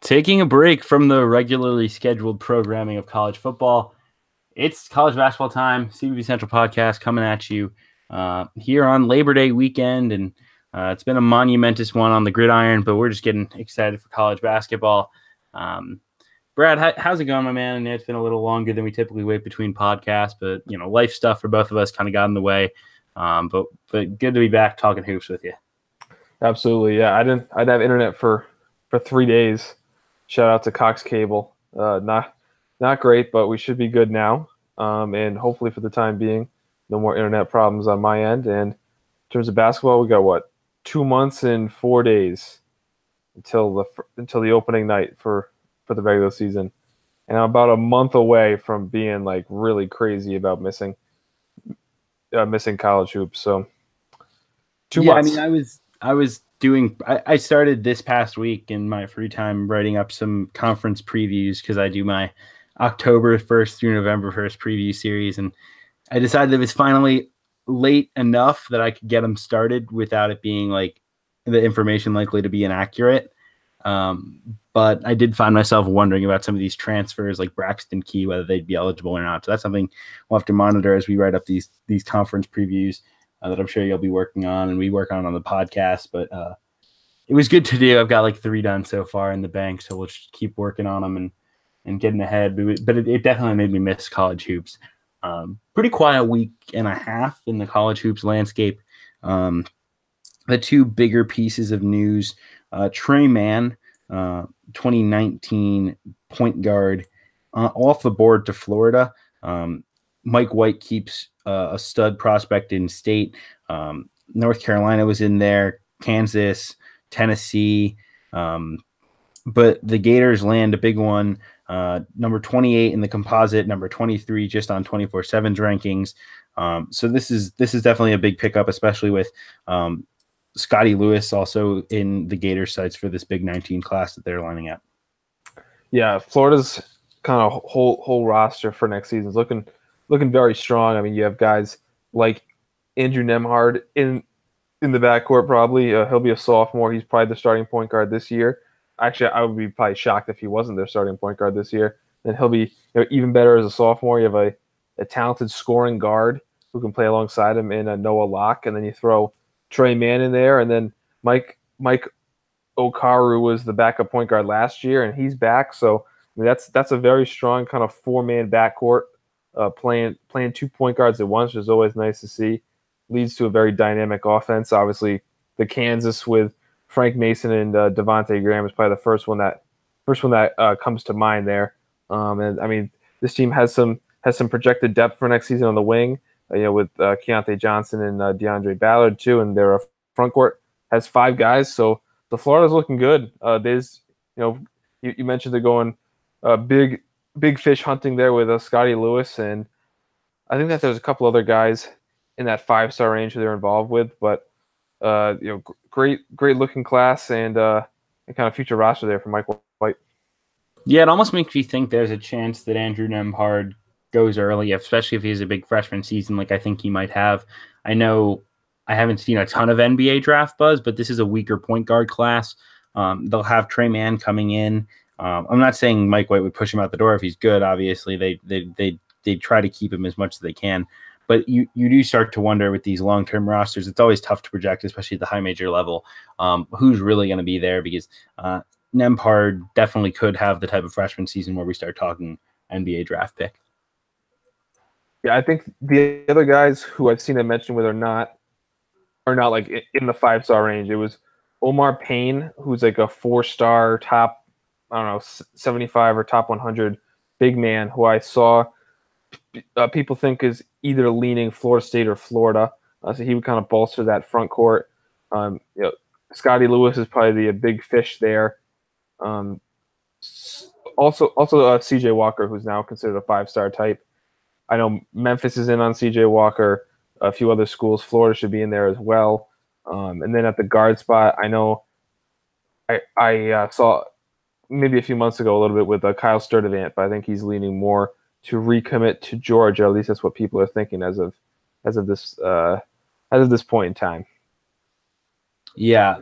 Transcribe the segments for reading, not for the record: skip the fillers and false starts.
Taking a break from the regularly scheduled programming of college football. It's college basketball time. CBB Central Podcast coming at you here on Labor Day weekend. And it's been a monumentous one on the gridiron, but we're just getting excited for college basketball. Brad, how's it going, my man? I know it's been a little longer than we typically wait between podcasts, but, life stuff for both of us kind of got in the way. But good to be back talking hoops with you. Absolutely, yeah. I'd have internet for 3 days. Shout out to Cox Cable. Not great, but we should be good now. And hopefully for the time being, no more internet problems on my end. And in terms of basketball, we got 2 months and 4 days until the opening night for the regular season. And I'm about a month away from being like really crazy about missing college hoops. So 2 months. I mean, I started this past week in my free time writing up some conference previews because I do my October 1st through November 1st preview series. And I decided it was finally late enough that I could get them started without it being like the information likely to be inaccurate. But I did find myself wondering about some of these transfers like Braxton Key, whether they'd be eligible or not. So that's something we'll have to monitor as we write up these conference previews that I'm sure you'll be working on and we work on the podcast. But it was good to do. I've got like 3 done so far in the bank, so we'll just keep working on them and getting ahead. But it definitely made me miss college hoops. Pretty quiet week and a half in the college hoops landscape. The 2 bigger pieces of news, Trey Mann, 2019 point guard, off the board to Florida. Mike White keeps a stud prospect in state. North Carolina was in there, Kansas, Tennessee. But the Gators land a big one, number 28 in the composite, number 23 just on 24/7's rankings. So this is definitely a big pickup, especially with Scotty Lewis also in the Gators sites for this Big 19 class that they're lining up. Yeah, Florida's kind of whole roster for next season is looking very strong. I mean, you have guys like Andrew Nembhard in the backcourt probably. He'll be a sophomore. He's probably the starting point guard this year. Actually, I would be probably shocked if he wasn't their starting point guard this year. Then he'll be even better as a sophomore. You have a talented scoring guard who can play alongside him in Noah Locke, and then you throw Trey Mann in there, and then Mike Okaru was the backup point guard last year, and he's back. So I mean, that's a very strong kind of 4-man backcourt playing 2 point guards at once, which is always nice to see. Leads to a very dynamic offense. Obviously, the Kansas with Frank Mason and Devontae Graham is probably the first one that comes to mind there. And I mean, this team has some projected depth for next season on the wing. With Keontae Johnson and DeAndre Ballard too, and their front court has 5 guys. So the Florida's looking good. There's, you mentioned they're going big fish hunting there with Scotty Lewis, and I think that there's a couple other guys in that 5-star range who they're involved with. But great looking class and kind of future roster there for Mike White. Yeah, it almost makes me think there's a chance that Andrew Nembhard goes early, especially if he has a big freshman season like I think he might have. I know I haven't seen a ton of NBA draft buzz, but this is a weaker point guard class. They'll have Trey Mann coming in. I'm not saying Mike White would push him out the door if he's good. Obviously, they try to keep him as much as they can. But you do start to wonder with these long-term rosters, it's always tough to project, especially at the high major level, who's really going to be there, because Nembhard definitely could have the type of freshman season where we start talking NBA draft pick. Yeah, I think the other guys who I've seen them mentioned with are not like in the 5-star range. It was Omar Payne, who's like a 4-star top, 75 or top 100 big man, who I saw people think is either leaning Florida State or Florida. So he would kind of bolster that front court. Scotty Lewis is probably the big fish there. Also CJ Walker, who's now considered a 5-star type. I know Memphis is in on CJ Walker. A few other schools, Florida should be in there as well. And then at the guard spot, I know I saw maybe a few months ago a little bit with Kyle Sturdivant, but I think he's leaning more to recommit to Georgia. At least that's what people are thinking as of this point in time. Yeah,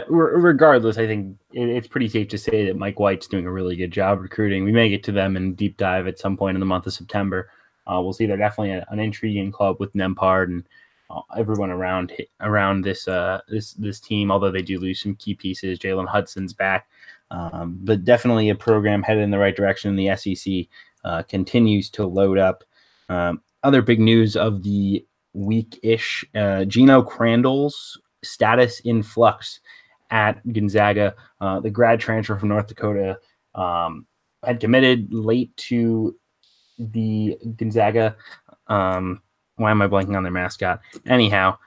regardless, I think it's pretty safe to say that Mike White's doing a really good job recruiting. We may get to them in deep dive at some point in the month of September. We'll see. They're definitely an intriguing club with Nembhard and everyone around this team. Although they do lose some key pieces, Jalen Hudson's back, but definitely a program headed in the right direction. In the SEC continues to load up. Other big news of the week-ish: Gino Crandall's status in flux at Gonzaga. The grad transfer from North Dakota had committed late to the Gonzaga. Why am I blanking on their mascot? Anyhow,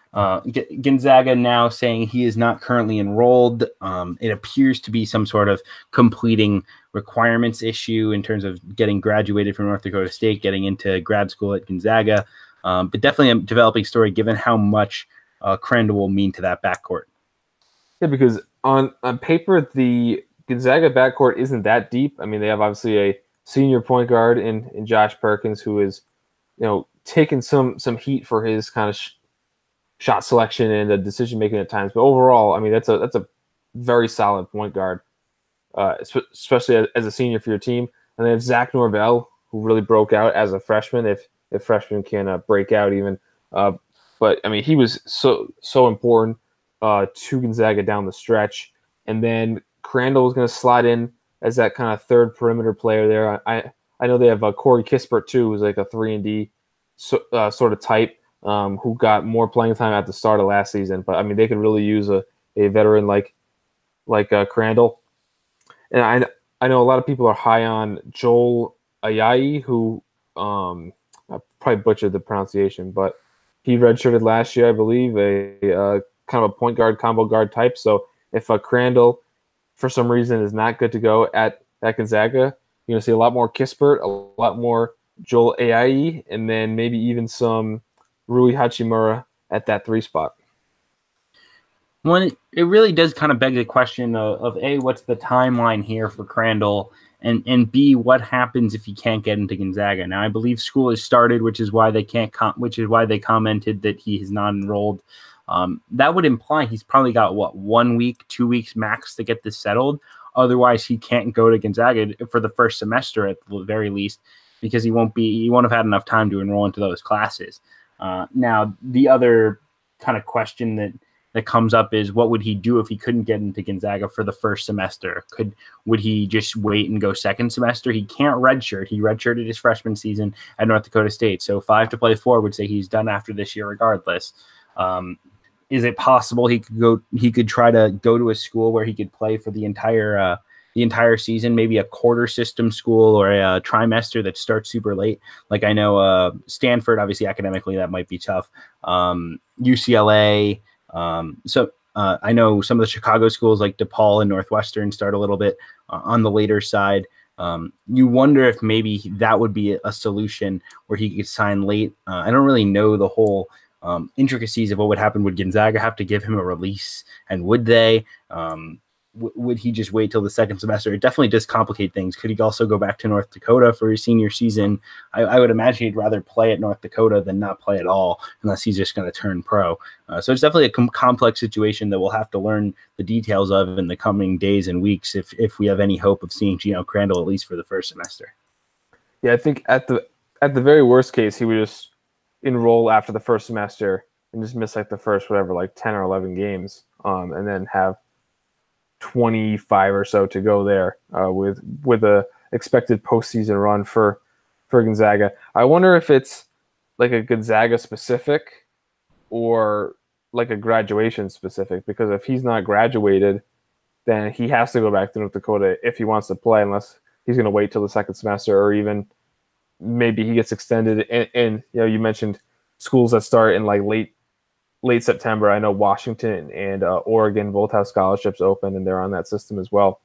Gonzaga now saying he is not currently enrolled. It appears to be some sort of completing requirements issue in terms of getting graduated from North Dakota State, getting into grad school at Gonzaga. But definitely a developing story given how much Crandall will mean to that backcourt. Yeah, because on paper, the Gonzaga backcourt isn't that deep. I mean, they have obviously a senior point guard in Josh Perkins, who is, taken some heat for his kind of shot selection and decision making at times. But overall, I mean, that's a very solid point guard, especially as a senior for your team. And they have Zach Norvell, who really broke out as a freshman. If freshmen can break out even, but I mean, he was so important to Gonzaga down the stretch. And then Crandall was going to slide in as that kind of third perimeter player there. I know they have Corey Kispert too, who's like a 3-and-D sort of type, who got more playing time at the start of last season. But I mean, they could really use a veteran like Crandall. And I know a lot of people are high on Joel Ayayi, who I probably butchered the pronunciation, but he redshirted last year, I believe, a kind of a point guard, combo guard type. So if Crandall, for some reason, is not good to go at Gonzaga, you're going to see a lot more Kispert, a lot more Joel Ayayi, and then maybe even some Rui Hachimura at that 3 spot. Well, it really does kind of beg the question of A, what's the timeline here for Crandall, and B, what happens if he can't get into Gonzaga? Now, I believe school has started, which is why they commented that he is not enrolled. That would imply he's probably got 1 week, 2 weeks max to get this settled. Otherwise, he can't go to Gonzaga for the first semester at the very least, because he won't have had enough time to enroll into those classes. Now, the other kind of question that comes up is, what would he do if he couldn't get into Gonzaga for the first semester? Would he just wait and go second semester? He can't redshirt. He redshirted his freshman season at North Dakota State. So 5 to play 4 would say he's done after this year regardless. Is it possible he could try to go to a school where he could play for the entire season, maybe a quarter system school or a trimester that starts super late? Like I know Stanford, obviously academically that might be tough. UCLA. I know some of the Chicago schools like DePaul and Northwestern start a little bit on the later side. You wonder if maybe that would be a solution where he could sign late. I don't really know the whole intricacies of what would happen. Would Gonzaga have to give him a release, and would they? Would he just wait till the second semester? It definitely does complicate things. Could he also go back to North Dakota for his senior season? I would imagine he'd rather play at North Dakota than not play at all, unless he's just going to turn pro. So it's definitely a complex situation that we'll have to learn the details of in the coming days and weeks if we have any hope of seeing Gino Crandall at least for the first semester. Yeah, I think at the very worst case, he would just enroll after the first semester and just miss like the first 10 or 11 games, and then have 25 or so to go there with a expected postseason run for Gonzaga. I wonder if it's like a Gonzaga specific or like a graduation specific, because if he's not graduated, then he has to go back to North Dakota if he wants to play, unless he's going to wait till the second semester, or even maybe he gets extended. And you mentioned schools that start in like late September. I know Washington and Oregon both have scholarships open, and they're on that system as well.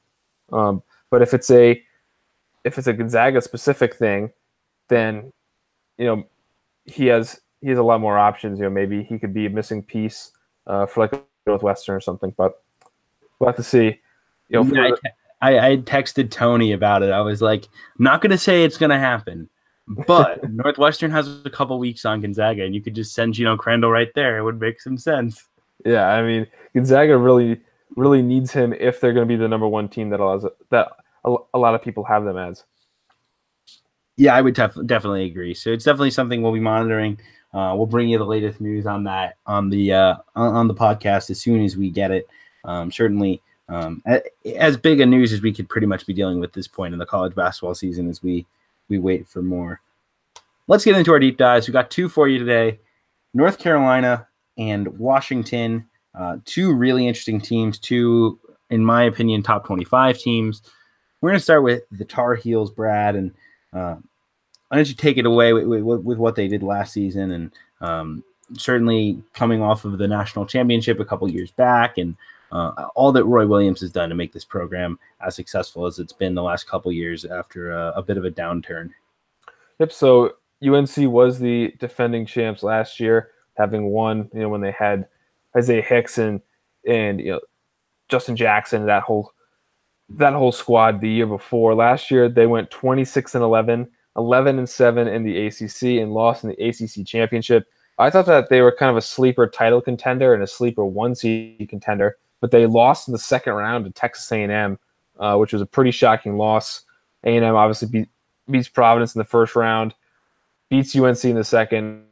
But if it's a Gonzaga specific thing, then he has a lot more options. Maybe he could be a missing piece for like a Northwestern or something. But we'll have to see. I texted Tony about it. I was like, I'm not going to say it's going to happen, but Northwestern has a couple weeks on Gonzaga, and you could just send Gino Crandall right there. It would make some sense. Yeah, I mean, Gonzaga really really needs him if they're going to be the number one team that a lot of people have them as. Yeah, I would definitely agree. So it's definitely something we'll be monitoring. We'll bring you the latest news on that on the podcast as soon as we get it. Certainly, as big a news as we could pretty much be dealing with this point in the college basketball season as we wait for more. Let's get into our deep dives. We got two for you today: North Carolina and Washington. Two really interesting teams. Two, in my opinion, top 25 teams. We're going to start with the Tar Heels, Brad, and why don't you take it away with what they did last season, and certainly coming off of the national championship a couple years back, and all that Roy Williams has done to make this program as successful as it's been the last couple years after a bit of a downturn. Yep. So UNC was the defending champs last year, having won. When they had Isaiah Hicks and Justin Jackson, that whole squad the year before. Last year they went 26-11. 11-7 in the ACC, and lost in the ACC championship. I thought that they were kind of a sleeper title contender and a sleeper 1-seed contender, but they lost in the second round to Texas A&M, which was a pretty shocking loss. A&M obviously beats Providence in the first round, beats UNC in the second.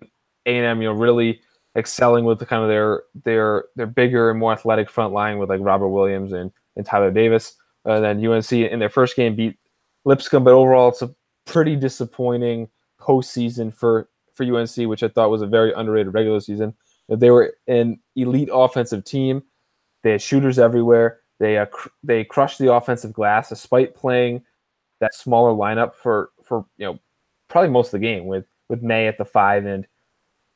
A&M, really excelling with the kind of their bigger and more athletic front line with like Robert Williams and Tyler Davis. Then UNC in their first game beat Lipscomb, but overall it's a pretty disappointing postseason for UNC, which I thought was a very underrated regular season. They were an elite offensive team. They had shooters everywhere. They crushed the offensive glass despite playing that smaller lineup for probably most of the game with May at the 5 and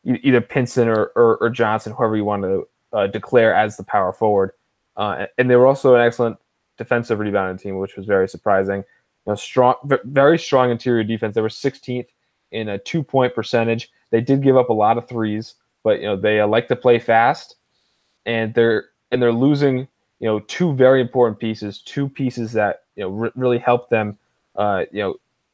either Pinson or Johnson, whoever you want to declare as the power forward. And they were also an excellent defensive rebounding team, which was very surprising. Strong, very strong interior defense. They were 16th in a 2-point percentage. They did give up a lot of threes, but they like to play fast, and they're losing two very important pieces. Two pieces that really helped them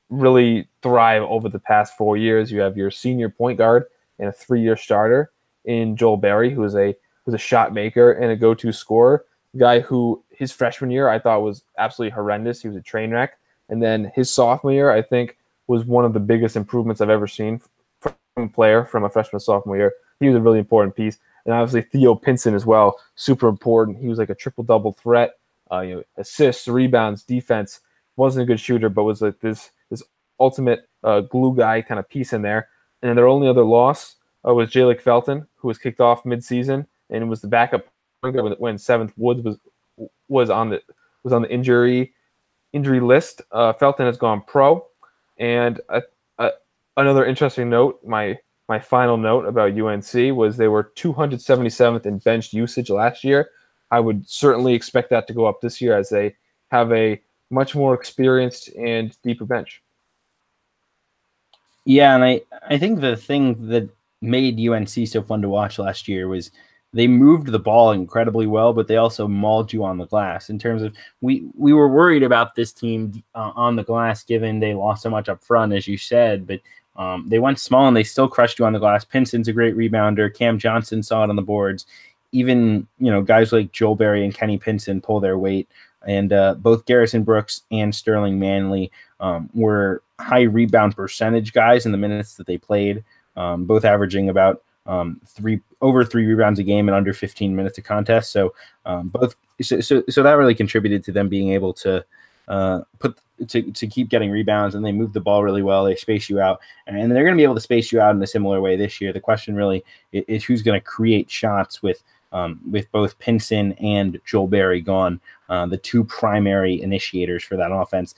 really thrive over the past 4 years. You have your senior point guard and a 3-year starter in Joel Berry, who's a shot maker and a go-to scorer. A guy who his freshman year I thought was absolutely horrendous. He was a train wreck. And then his sophomore year, I think, was one of the biggest improvements I've ever seen from a player from a freshman to sophomore year. He was a really important piece. And obviously Theo Pinson as well, super important. He was like a triple-double threat, assists, rebounds, defense. Wasn't a good shooter, but was like this ultimate glue guy kind of piece in there. And then their only other loss was Jalik Felton, who was kicked off midseason and was the backup when Seventh Woods was on the injury list. Felton has gone pro. And another interesting note, my final note about UNC was they were 277th in bench usage last year. I would certainly expect that to go up this year as they have a much more experienced and deeper bench. Yeah, and I think the thing that made UNC so fun to watch last year was they moved the ball incredibly well, but they also mauled you on the glass. In terms of we were worried about this team on the glass, given they lost so much up front, as you said, but they went small and they still crushed you on the glass. Pinson's a great rebounder. Cam Johnson saw it on the boards. Even guys like Joel Berry and Kenny Pinson pull their weight. And both Garrison Brooks and Sterling Manley were high rebound percentage guys in the minutes that they played, both averaging about over 3 rebounds a game in under 15 minutes of contest. So so that really contributed to them being able to keep getting rebounds, and they move the ball really well. They space you out, and they're going to be able to space you out in a similar way this year. The question really is who's going to create shots with both Pinson and Joel Berry gone, the two primary initiators for that offense.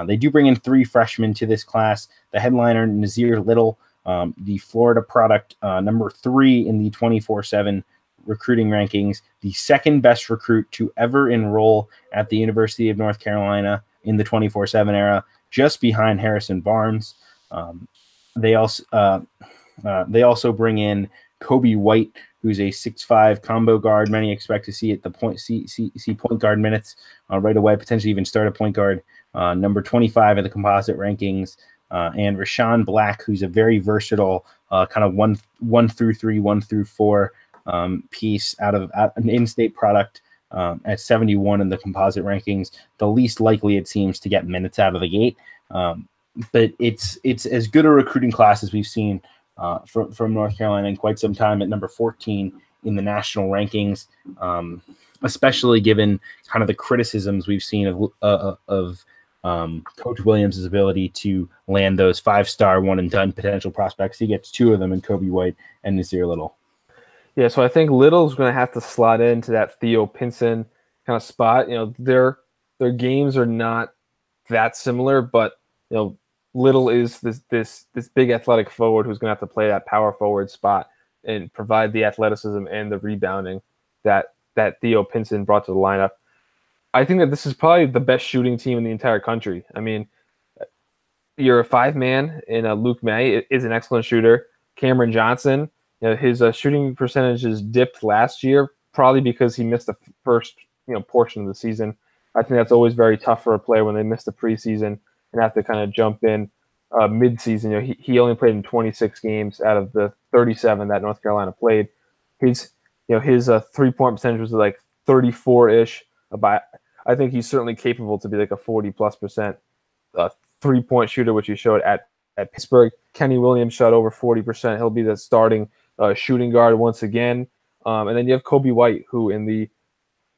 They do bring in 3 freshmen to this class. The headliner, Nazir Little, the Florida product, number 3 in the 24/7 recruiting rankings, the second best recruit to ever enroll at the University of North Carolina in the 24/7 era, just behind Harrison Barnes. They also bring in Kobe White, who's a 6'5" combo guard. Many expect to see at the point guard minutes right away, potentially even start a point guard. Number 25 in the composite rankings. And Rashawn Black, who's a very versatile kind of 1 through 3, 1 through 4 piece out of an in-state product at 71 in the composite rankings, the least likely it seems to get minutes out of the gate. But it's as good a recruiting class as we've seen from North Carolina in quite some time, at number 14 in the national rankings, especially given kind of the criticisms we've seen of Coach Williams' ability to land those 5-star one-and-done potential prospects. He gets 2 of them in Kobe White and Nasir Little. Yeah, so I think Little's going to have to slot into that Theo Pinson kind of spot. Their games are not that similar, but Little is this big athletic forward who's going to have to play that power forward spot and provide the athleticism and the rebounding that Theo Pinson brought to the lineup. I think that this is probably the best shooting team in the entire country. I mean, you're a 5-man in Luke May is an excellent shooter. Cameron Johnson, his shooting percentages dipped last year, probably because he missed the first portion of the season. I think that's always very tough for a player when they miss the preseason and have to kind of jump in mid-season. He only played in 26 games out of the 37 that North Carolina played. His 3-point percentage was like 34-ish. I think he's certainly capable to be like a 40+% 3-point shooter, which he showed at Pittsburgh. Kenny Williams shot over 40%. He'll be the starting shooting guard once again. And then you have Kobe White, who in the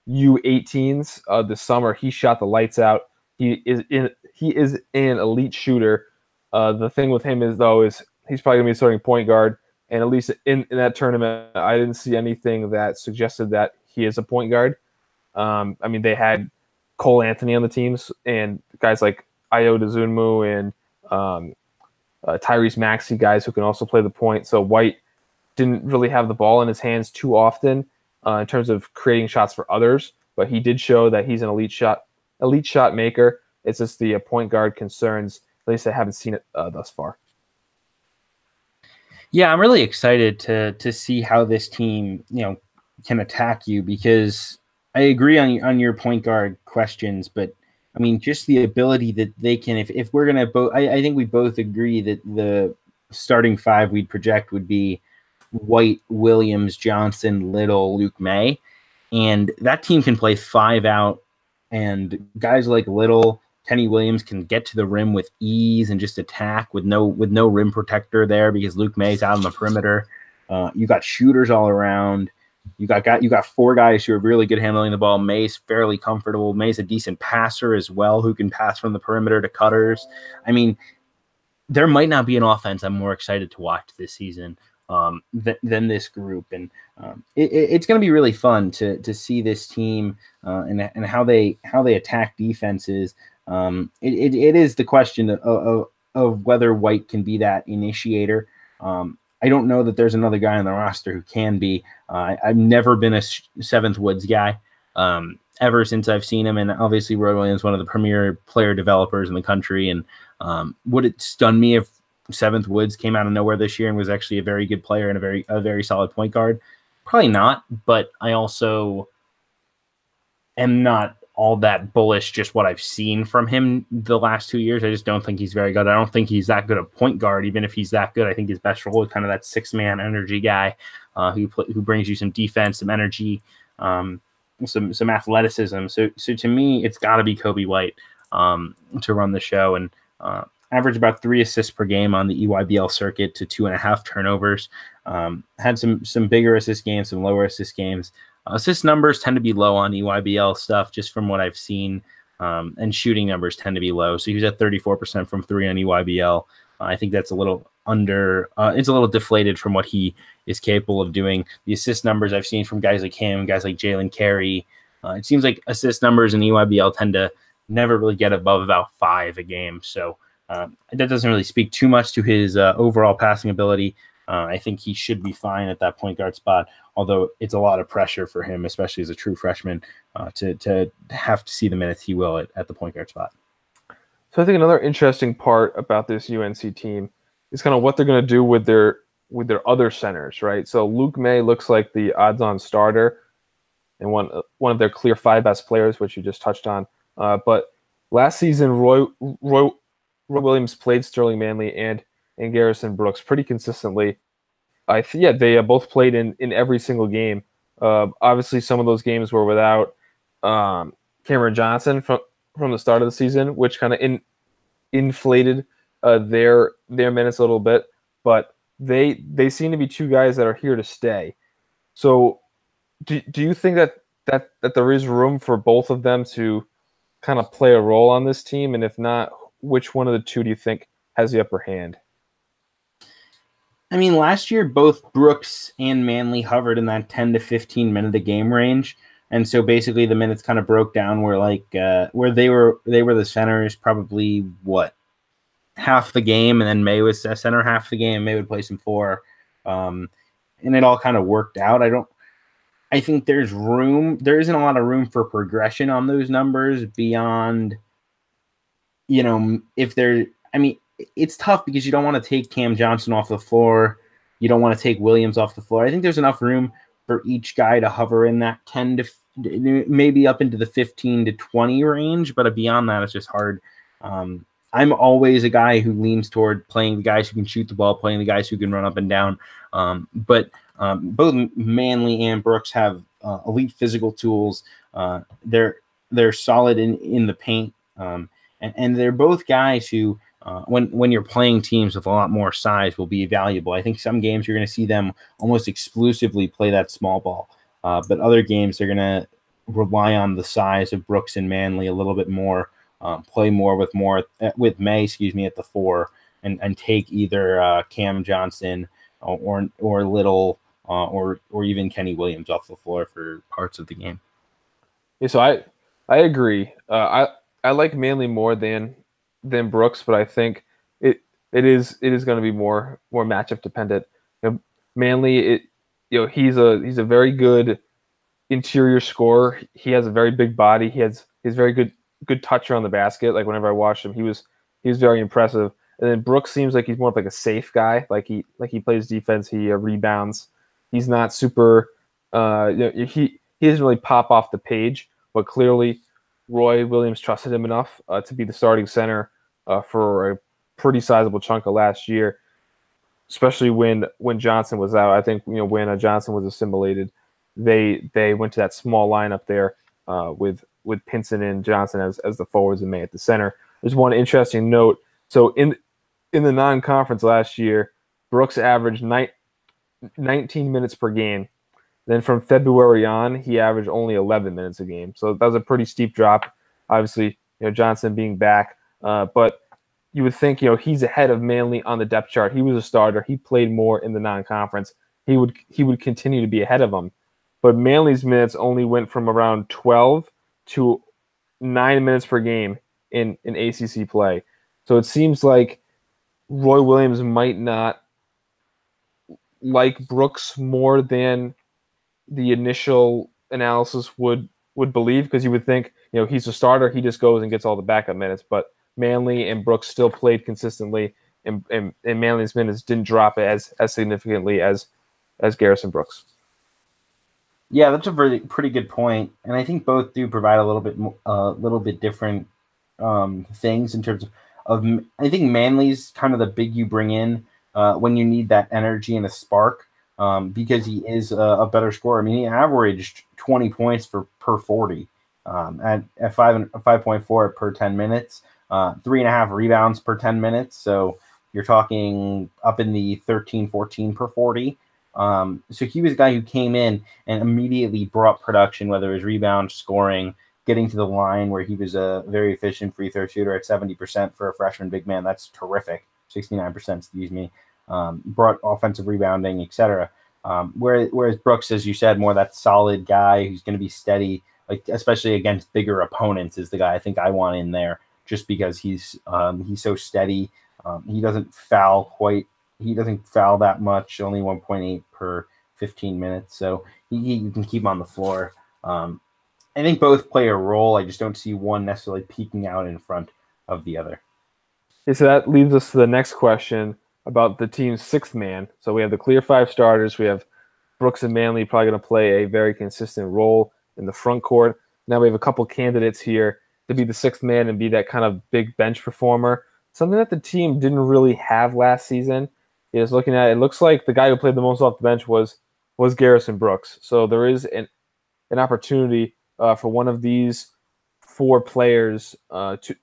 U18s this summer, he shot the lights out. He is an elite shooter. The thing with him is he's probably going to be a starting point guard. And at least in that tournament, I didn't see anything that suggested that he is a point guard. I mean, they had Cole Anthony on the teams and guys like Ayo Dosunmu and Tyrese Maxey, guys who can also play the point. So White didn't really have the ball in his hands too often in terms of creating shots for others, but he did show that he's an elite shot maker. It's just the point guard concerns. At least I haven't seen it thus far. Yeah, I'm really excited to see how this team can attack you, because I agree on your point guard questions, but I mean, just the ability that they can, if we're going to I think we both agree that the starting 5 we'd project would be White, Williams, Johnson, Little, Luke May, and that team can play 5 out, and guys like Little, Kenny Williams can get to the rim with ease and just attack with no rim protector there because Luke May's out on the perimeter. You got shooters all around. You got 4 guys who are really good handling the ball. May's fairly comfortable. May's a decent passer as well, who can pass from the perimeter to cutters. I mean, there might not be an offense I'm more excited to watch this season than this group, and it's going to be really fun to see this team and how they attack defenses. It is the question of whether White can be that initiator. I don't know that there's another guy on the roster who can be. I've never been a 7th Woods guy ever since I've seen him, and obviously Roy Williams, one of the premier player developers in the country. And would it stun me if 7th Woods came out of nowhere this year and was actually a very good player and a very solid point guard? Probably not, but I also am not all that bullish just what I've seen from him the last 2 years. I just don't think he's very good. I don't think he's that good a point guard. Even if he's that good, I think his best role is kind of that 6-man energy guy who brings you some defense, some energy, some athleticism. So to me, it's got to be Kobe White to run the show, and averaged about 3 assists per game on the EYBL circuit to 2.5 turnovers. Had some bigger assist games, some lower assist games. Assist numbers tend to be low on EYBL stuff, just from what I've seen, and shooting numbers tend to be low. So he was at 34% from 3 on EYBL. I think that's a little it's a little deflated from what he is capable of doing. The assist numbers I've seen from guys like him, guys like Jalen Carey, it seems like assist numbers in EYBL tend to never really get above about 5 a game. So that doesn't really speak too much to his overall passing ability. I think he should be fine at that point guard spot, although it's a lot of pressure for him, especially as a true freshman, to have to see the minutes he will at the point guard spot. So I think another interesting part about this UNC team is kind of what they're going to do with their other centers, right? So Luke May looks like the odds-on starter and one of their clear 5 best players, which you just touched on. But last season, Roy Williams played Sterling Manley and Garrison Brooks pretty consistently. They both played in every single game. Obviously, some of those games were without Cameron Johnson from the start of the season, which kind of inflated their minutes a little bit. But they seem to be two guys that are here to stay. So do you think that there is room for both of them to kind of play a role on this team? And if not, which one of the two do you think has the upper hand? I mean, last year both Brooks and Manley hovered in that 10 to 15 minute a game range, and so basically the minutes kind of broke down where where they were the centers probably what half the game, and then May was a center half the game. May would play some four, and it all kind of worked out. I think there's room. There isn't a lot of room for progression on those numbers beyond, if they're. I mean, it's tough because you don't want to take Cam Johnson off the floor. You don't want to take Williams off the floor. I think there's enough room for each guy to hover in that 10 to maybe up into the 15 to 20 range, but beyond that, it's just hard. I'm always a guy who leans toward playing the guys who can shoot the ball, playing the guys who can run up and down. But both Manley and Brooks have elite physical tools. They're solid in the paint, and they're both guys who, when you're playing teams with a lot more size, will be valuable. I think some games you're going to see them almost exclusively play that small ball, but other games they're going to rely on the size of Brooks and Manley a little bit more. Play more with May, at the four, and take either Cam Johnson or Little or even Kenny Williams off the floor for parts of the game. Yeah, so I agree. I like Manley more than Brooks, but I think it is going to be more matchup dependent. Manley, he's a very good interior scorer. He has a very big body. He's very good toucher on the basket. Like whenever I watched him, he was very impressive. And then Brooks seems like he's more of like a safe guy. Like he plays defense. He rebounds. He's not super. He doesn't really pop off the page, but clearly Roy Williams trusted him enough to be the starting center for a pretty sizable chunk of last year, especially when Johnson was out. I think when Johnson was assimilated, they went to that small lineup there with Pinson and Johnson as the forwards and May at the center. There's one interesting note. So in the non-conference last year, Brooks averaged 19 minutes per game. Then from February on, he averaged only 11 minutes a game. So that was a pretty steep drop. Obviously, Johnson being back, but you would think he's ahead of Manley on the depth chart. He was a starter. He played more in the non-conference. He would continue to be ahead of him. But Manley's minutes only went from around 12 to 9 minutes per game in ACC play. So it seems like Roy Williams might not like Brooks more than the initial analysis would believe, because you would think he's a starter, he just goes and gets all the backup minutes. But Manley and Brooks still played consistently, and Manley's minutes didn't drop as significantly as Garrison Brooks. Yeah, that's a pretty good point, and I think both do provide a little bit different things in terms of. I think Manley's kind of the big you bring in when you need that energy and a spark, because he is a better scorer. I mean, he averaged 20 points per 40 at 5.4 per 10 minutes, 3.5 rebounds per 10 minutes. So you're talking up in the 13, 14 per 40. So he was a guy who came in and immediately brought production, whether it was rebound, scoring, getting to the line, where he was a very efficient free throw shooter at 70% for a freshman big man. That's terrific. 69%, excuse me. Brought offensive rebounding, etc. Whereas Brooks, as you said, more that solid guy who's going to be steady, like especially against bigger opponents, is the guy I think I want in there, just because he's so steady. He doesn't foul that much, only 1.8 per 15 minutes. So he can keep on the floor. I think both play a role. I just don't see one necessarily peeking out in front of the other. Okay, so that leads us to the next question about the team's sixth man. So we have the clear 5 starters. We have Brooks and Manley probably going to play a very consistent role in the front court. Now we have a couple candidates here to be the sixth man and be that kind of big bench performer, something that the team didn't really have last season. Is looking at it, looks like the guy who played the most off the bench was Garrison Brooks. So there is an opportunity for one of these four players to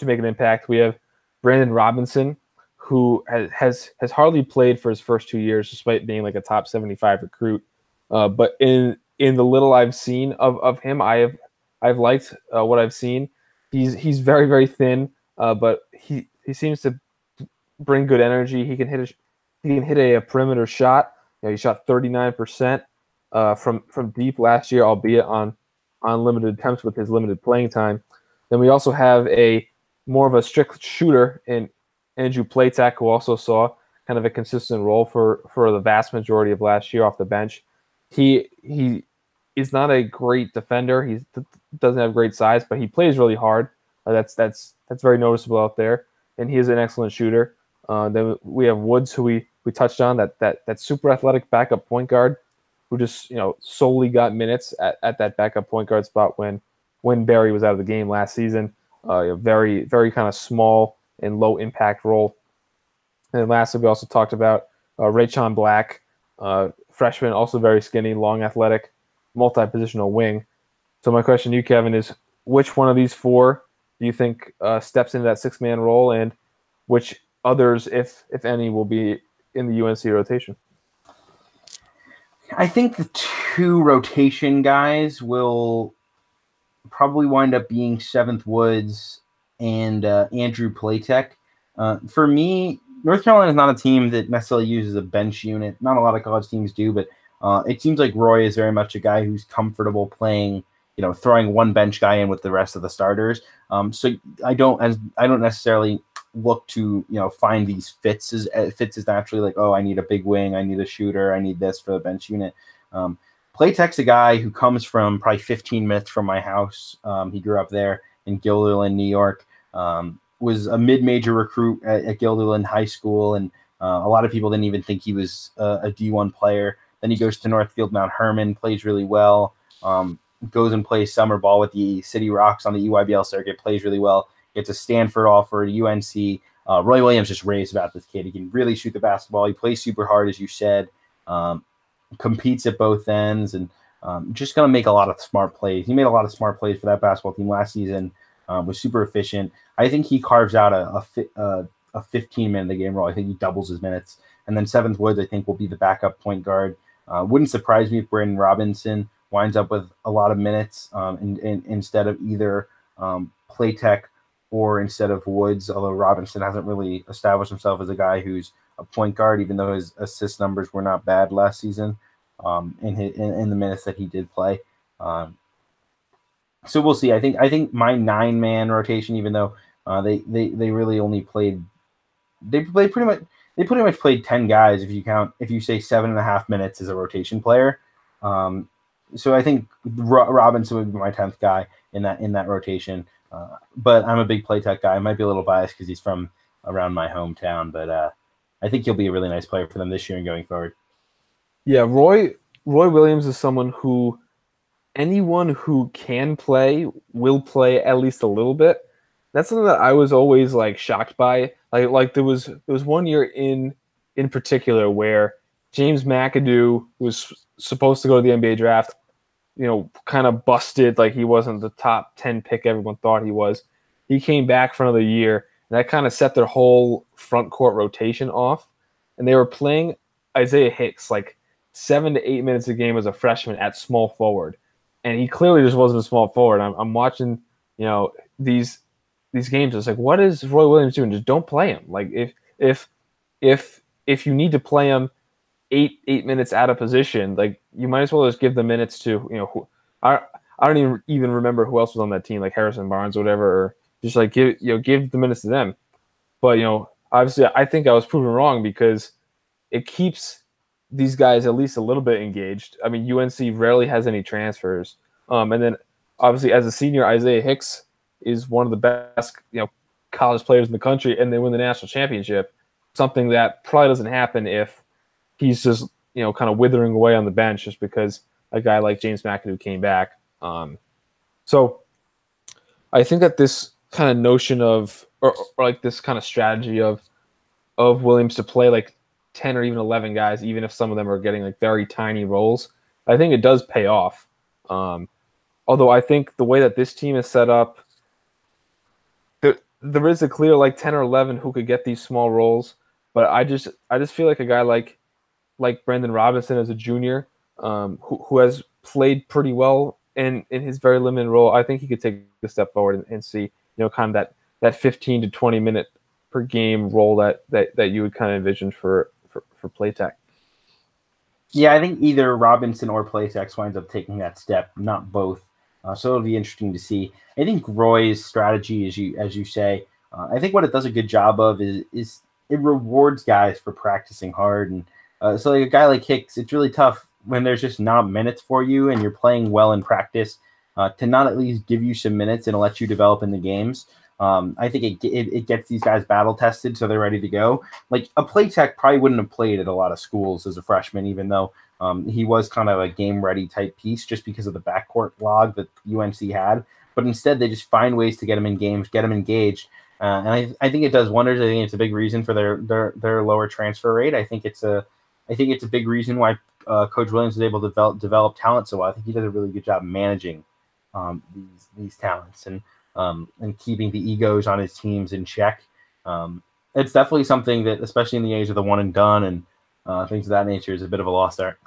make an impact. We have Brandon Robinson, who has hardly played for his first 2 years, despite being like a top 75 recruit. But in the little I've seen of him, I've liked what I've seen. He's very, very thin, but he seems to bring good energy. He can hit a perimeter shot. He shot 39% from deep last year, albeit on limited attempts with his limited playing time. Then we also have a more of a strict shooter in Andrew Platek, who also saw kind of a consistent role for the vast majority of last year off the bench. He is not a great defender. He doesn't have great size, but he plays really hard. That's very noticeable out there, and he is an excellent shooter. Then we have Woods, who we touched on, that super athletic backup point guard, who just solely got minutes at that backup point guard spot when Barry was out of the game last season. Very, very kind of small and low impact role. And then lastly, we also talked about Raychon Black, freshman, also very skinny, long, athletic, multi-positional wing. So my question to you, Kevin, is which one of these four do you think steps into that six-man role, and which others, if any, will be in the UNC rotation? I think the two rotation guys will probably wind up being Seventh Woods and Andrew Platek. For me, North Carolina is not a team that necessarily uses a bench unit. Not a lot of college teams do, but it seems like Roy is very much a guy who's comfortable playing, throwing one bench guy in with the rest of the starters. So I don't necessarily look to find these fits as naturally, like, oh, I need a big wing, I need a shooter, I need this for the bench unit. Platek's a guy who comes from probably 15 minutes from my house. He grew up there in Guilderland, New York. Was a mid-major recruit at Guilderland High School, and a lot of people didn't even think he was a D1 player. Then he goes to Northfield Mount Herman, plays really well, goes and plays summer ball with the City Rocks on the EYBL circuit, plays really well, gets a Stanford offer, UNC. Roy Williams just raised about this kid. He can really shoot the basketball. He plays super hard, as you said, competes at both ends, and just going to make a lot of smart plays. He made a lot of smart plays for that basketball team last season, was super efficient. I think he carves out a 15-minute game role. I think he doubles his minutes. And then Seventh Woods, I think, will be the backup point guard. Wouldn't surprise me if Brandon Robinson winds up with a lot of minutes instead of either Platek or instead of Woods, although Robinson hasn't really established himself as a guy who's a point guard, even though his assist numbers were not bad last season in the minutes that he did play. So we'll see. I think my 9-man rotation, even though they really only played, they pretty much played 10 guys if you say 7.5 minutes as a rotation player. So I think Robinson would be my 10th guy in that rotation. But I'm a big Platek guy. I might be a little biased because he's from around my hometown, but I think he'll be a really nice player for them this year and going forward. Yeah, Roy Williams is someone who anyone who can play will play at least a little bit. That's something that I was always like shocked by. Like there was 1 year in particular where James McAdoo was supposed to go to the NBA draft, kind of busted, like he wasn't the top 10 pick everyone thought he was. He came back for another year, and that kind of set their whole front court rotation off. And they were playing Isaiah Hicks like 7 to 8 minutes a game as a freshman at small forward. And he clearly just wasn't a small forward. I'm watching, these games. It's like, what is Roy Williams doing? Just don't play him. Like if you need to play him 8 minutes out of position, like you might as well just give the minutes to I don't even remember who else was on that team, like Harrison Barnes or whatever, or just like give the minutes to them. But obviously I think I was proven wrong because it keeps these guys at least a little bit engaged. I mean, UNC rarely has any transfers. And then obviously as a senior, Isaiah Hicks is one of the best, college players in the country, and they win the national championship. Something that probably doesn't happen if he's just, kind of withering away on the bench just because a guy like James McAdoo came back. So I think that this kind of notion of, or like this kind of strategy of Williams to play like 10 or even 11 guys, even if some of them are getting like very tiny roles, I think it does pay off. Although I think the way that this team is set up, there is a clear like 10 or 11 who could get these small roles. But I just feel like a guy like Brandon Robinson as a junior, who has played pretty well in his very limited role. I think he could take a step forward and see, kind of that 15 to 20 minute per game role that you would kind of envision for Playtech. Yeah, I think either Robinson or Playtex winds up taking that step, not both. So it'll be interesting to see. I think Roy's strategy, as you say, I think what it does a good job of is it rewards guys for practicing hard, and so like a guy like Hicks, it's really tough when there's just not minutes for you and you're playing well in practice to not at least give you some minutes and let you develop in the games. I think it gets these guys battle tested so they're ready to go. Like a Playtech probably wouldn't have played at a lot of schools as a freshman, even though he was kind of a game ready type piece just because of the backcourt log that UNC had. But instead, they just find ways to get him in games, get him engaged. And I think it does wonders. I think it's a big reason for their lower transfer rate. I think it's a big reason why Coach Williams is able to develop talent so well. I think he does a really good job managing these talents and keeping the egos on his teams in check. It's definitely something that, especially in the age of the one and done and things of that nature, is a bit of a lost art.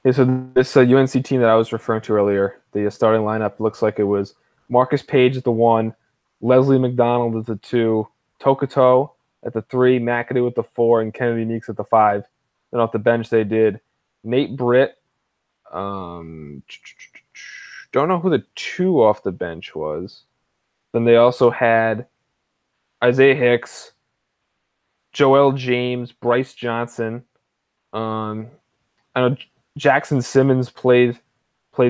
Yeah, so this UNC team that I was referring to earlier, the starting lineup looks like it was Marcus Page at the 1, Leslie McDonald at the 2, Tokoto at the 3, McAdoo at the 4, and Kennedy Meeks at the 5. Then off the bench they did Nate Britt. Don't know who the 2 off the bench was. Then they also had Isaiah Hicks, Joel James, Bryce Johnson. I know Jackson Simmons played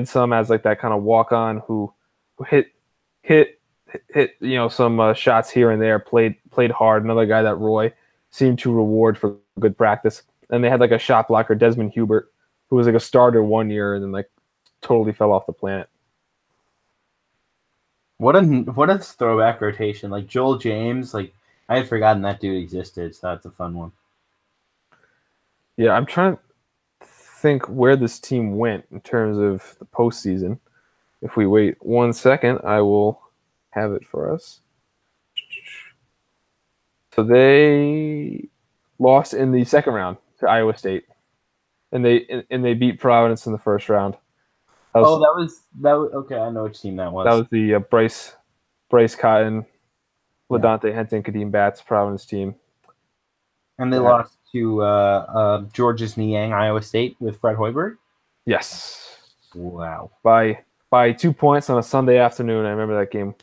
some as like that kind of walk on who hit some shots here and there, played hard. Another guy that Roy seemed to reward for good practice. And they had like a shot blocker, Desmond Hubert, who was like a starter 1 year and then like totally fell off the planet. What a throwback rotation. Like Joel James, like I had forgotten that dude existed, so that's a fun one. Yeah, I'm trying to think where this team went in terms of the postseason. If we wait 1 second, I will have it for us. So they lost in the second round to Iowa State, and they beat Providence in the first round. That was okay. I know which team that was. That was the Bryce Cotton, LaDante Henton, Kadeem Batts Providence team. And they lost to Georges Niang, Iowa State with Fred Hoiberg? Yes. Wow. By 2 points on a Sunday afternoon. I remember that game.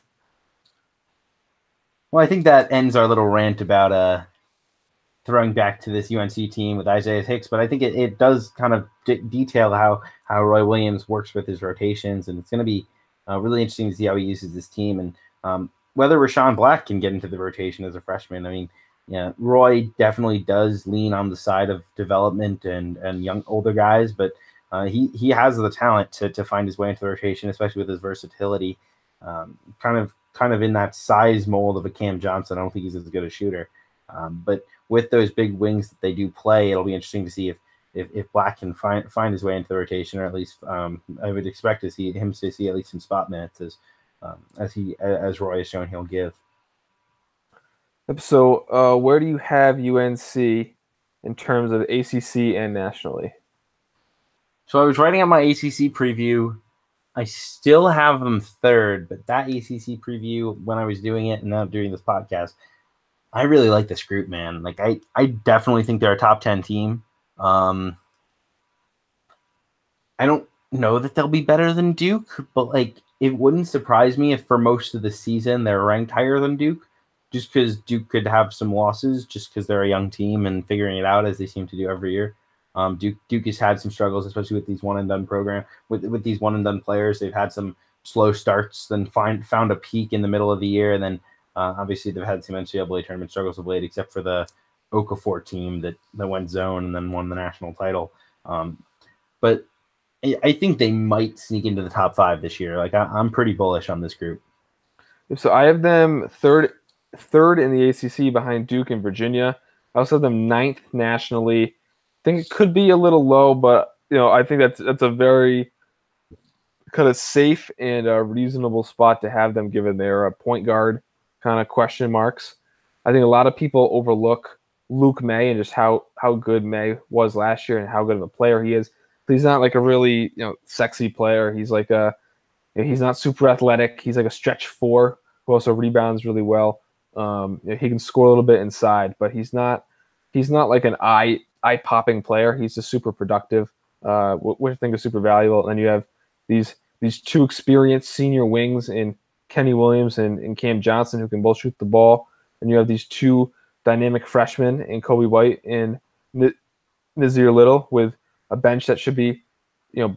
Well, I think that ends our little rant about throwing back to this UNC team with Isaiah Hicks, but I think it does kind of detail how Roy Williams works with his rotations, and it's going to be really interesting to see how he uses this team and whether Rashawn Black can get into the rotation as a freshman. I mean, yeah, Roy definitely does lean on the side of development and older guys, but he has the talent to find his way into the rotation, especially with his versatility. Kind of in that size mold of a Cam Johnson. I don't think he's as good a shooter, but with those big wings that they do play, it'll be interesting to see if Black can find his way into the rotation, or at least I would expect to see him to see at least some spot minutes as Roy has shown he'll give. So, where do you have UNC in terms of ACC and nationally? So I was writing out my ACC preview. I still have them third, but that ACC preview, when I was doing it and now doing this podcast, I really like this group, man. Like I definitely think they're a top 10 team. I don't know that they'll be better than Duke, but like it wouldn't surprise me if for most of the season they're ranked higher than Duke, just because Duke could have some losses just because they're a young team and figuring it out as they seem to do every year. Duke has had some struggles, especially with these one and done program with these one and done players. They've had some slow starts, then found a peak in the middle of the year, and then obviously they've had some NCAA tournament struggles of late, except for the Okafor team that went zone and then won the national title. But I think they might sneak into the top 5 this year. Like I'm pretty bullish on this group. So I have them third in the ACC behind Duke and Virginia. I also have them 9th nationally. I think it could be a little low, but I think that's a very kind of safe and a reasonable spot to have them given their point guard kind of question marks. I think a lot of people overlook Luke May and just how good May was last year and how good of a player he is. But he's not like a really sexy player. He's like he's not super athletic. He's like a stretch four who also rebounds really well. He can score a little bit inside, but he's not like an eye popping player. He's just super productive, which I think is super valuable. And then you have these two experienced senior wings in Kenny Williams and Cam Johnson who can both shoot the ball. And you have these two dynamic freshmen in Kobe White and Nazir Little with a bench that should be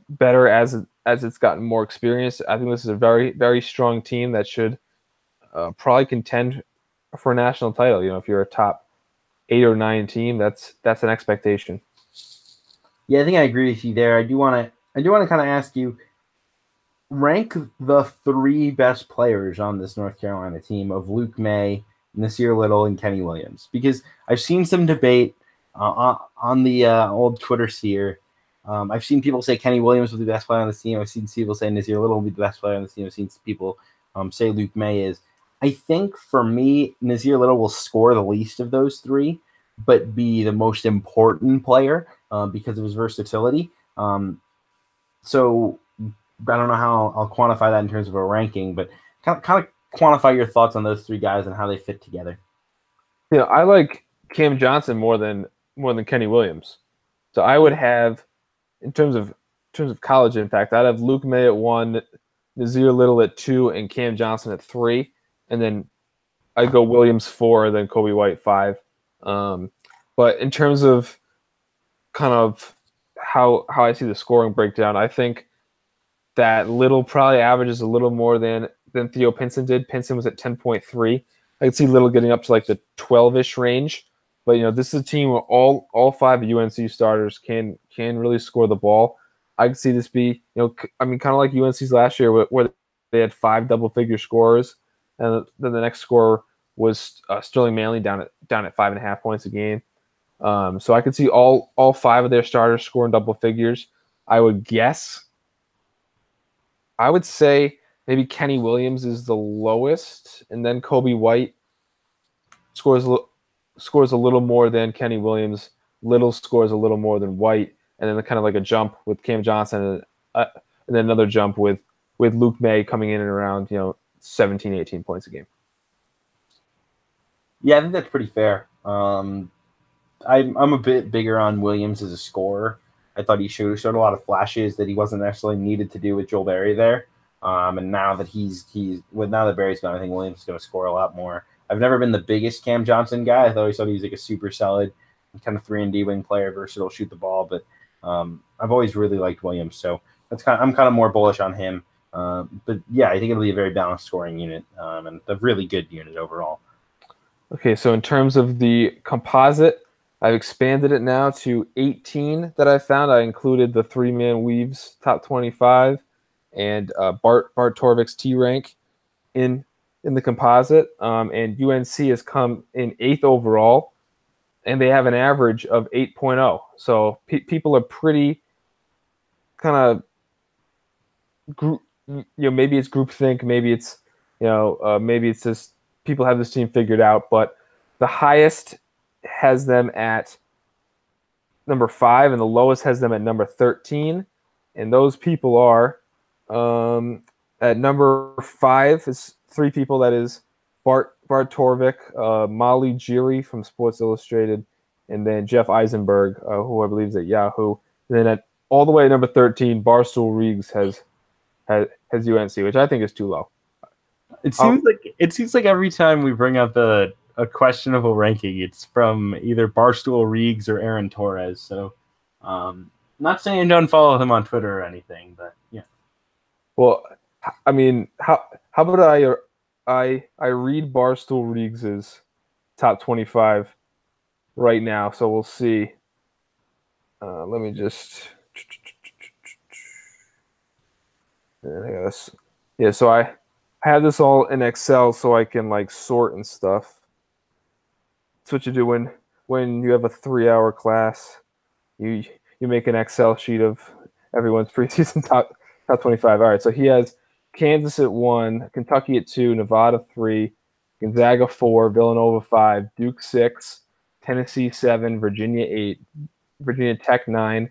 better as it's gotten more experience. I think this is a very, very strong team that should probably contend for a national title. If you're a top 8 or 9 team, that's an expectation. Yeah, I think I agree with you there. I do want to kind of ask you, rank the 3 best players on this North Carolina team of Luke May, Nasir Little, and Kenny Williams, because I've seen some debate on the old Twitter sphere. I've seen people say Kenny Williams will be the best player on the team. I've seen people say Nasir Little will be the best player on the team. I've seen people say Luke May is. I think for me, Nasir Little will score the least of those 3, but be the most important player because of his versatility. So I don't know how I'll quantify that in terms of a ranking, but kind of quantify your thoughts on those 3 guys and how they fit together. I like Cam Johnson more than Kenny Williams. So I would have, in terms of college impact, I'd have Luke May at 1, Nazir Little at 2, and Cam Johnson at 3, and then I'd go Williams 4, then Kobe White 5. But in terms of kind of how I see the scoring breakdown, I think that Little probably averages a little more than Theo Pinson did. Pinson was at 10.3. I could see Little getting up to like the 12-ish range. But this is a team where all 5 UNC starters can really score the ball. I could see this be kind of like UNC's last year where they had 5 double-figure scorers, and then the next scorer was Sterling Manley down at 5.5 points a game. So I could see all 5 of their starters scoring double figures. I would say maybe Kenny Williams is the lowest, and then Kobe White scores a little more than Kenny Williams. Little scores a little more than White, and then kind of like a jump with Cam Johnson, and then another jump with Luke May coming in and around 17, 18 points a game. Yeah, I think that's pretty fair. I'm a bit bigger on Williams as a scorer. I thought he showed a lot of flashes that he wasn't necessarily needed to do with Joel Berry there. And now that now that Berry's gone, I think Williams is going to score a lot more. I've never been the biggest Cam Johnson guy. I thought he was like a super solid kind of 3-and-D wing player, versatile, shoot the ball. But I've always really liked Williams, so I'm kind of more bullish on him. But yeah, I think it'll be a very balanced scoring unit and a really good unit overall. Okay, so in terms of the composite, I've expanded it now to 18 that I found. I included the 3-man weaves top 25 and Bart Torvik's T rank in the composite. And UNC has come in 8th overall, and they have an average of 8.0. So people are pretty kind of maybe it's groupthink, maybe it's maybe it's just people have this team figured out, but the highest has them at number 5 and the lowest has them at number 13. And those people are at number 5 is 3 people. That is Bart Torvik, Molly Geary from Sports Illustrated, and then Jeff Eisenberg, who I believe is at Yahoo. And then at all the way at number 13, Barstool Reegs has UNC, which I think is too low. It seems like every time we bring up a questionable ranking, it's from either Barstool Reegs or Aaron Torres. So, not saying don't follow him on Twitter or anything, but yeah. Well, I mean, how about I read Barstool Reegs's top 25 right now, so we'll see. Let me just. Yeah, so I have this all in Excel so I can like sort and stuff. That's what you do when you have a 3-hour class. You make an Excel sheet of everyone's preseason top Top 25. All right, so he has Kansas at 1, Kentucky at 2, Nevada 3, Gonzaga 4, Villanova 5, Duke 6, Tennessee 7, Virginia 8, Virginia Tech 9,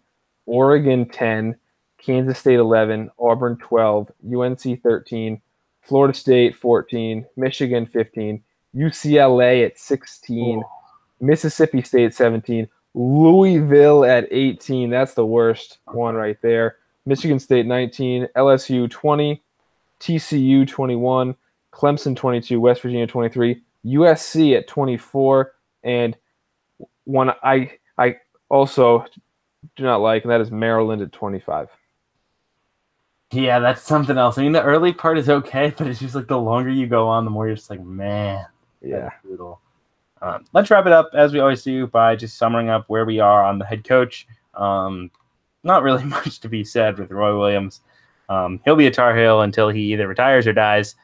Oregon 10, Kansas State 11, Auburn 12, UNC 13, Florida State 14, Michigan 15, UCLA at 16, Mississippi State 17, Louisville at 18. That's the worst one right there. Michigan State 19, LSU 20, TCU 21, Clemson 22, West Virginia 23, USC at 24, and one I also do not like, and that is Maryland at 25. Yeah, that's something else. I mean, the early part is okay, but it's just like the longer you go on, the more you're just like, man, Yeah. brutal. Let's wrap it up, as we always do, by just summing up where we are on the head coach. Not really much to be said with Roy Williams. He'll be a Tar Heel until he either retires or dies.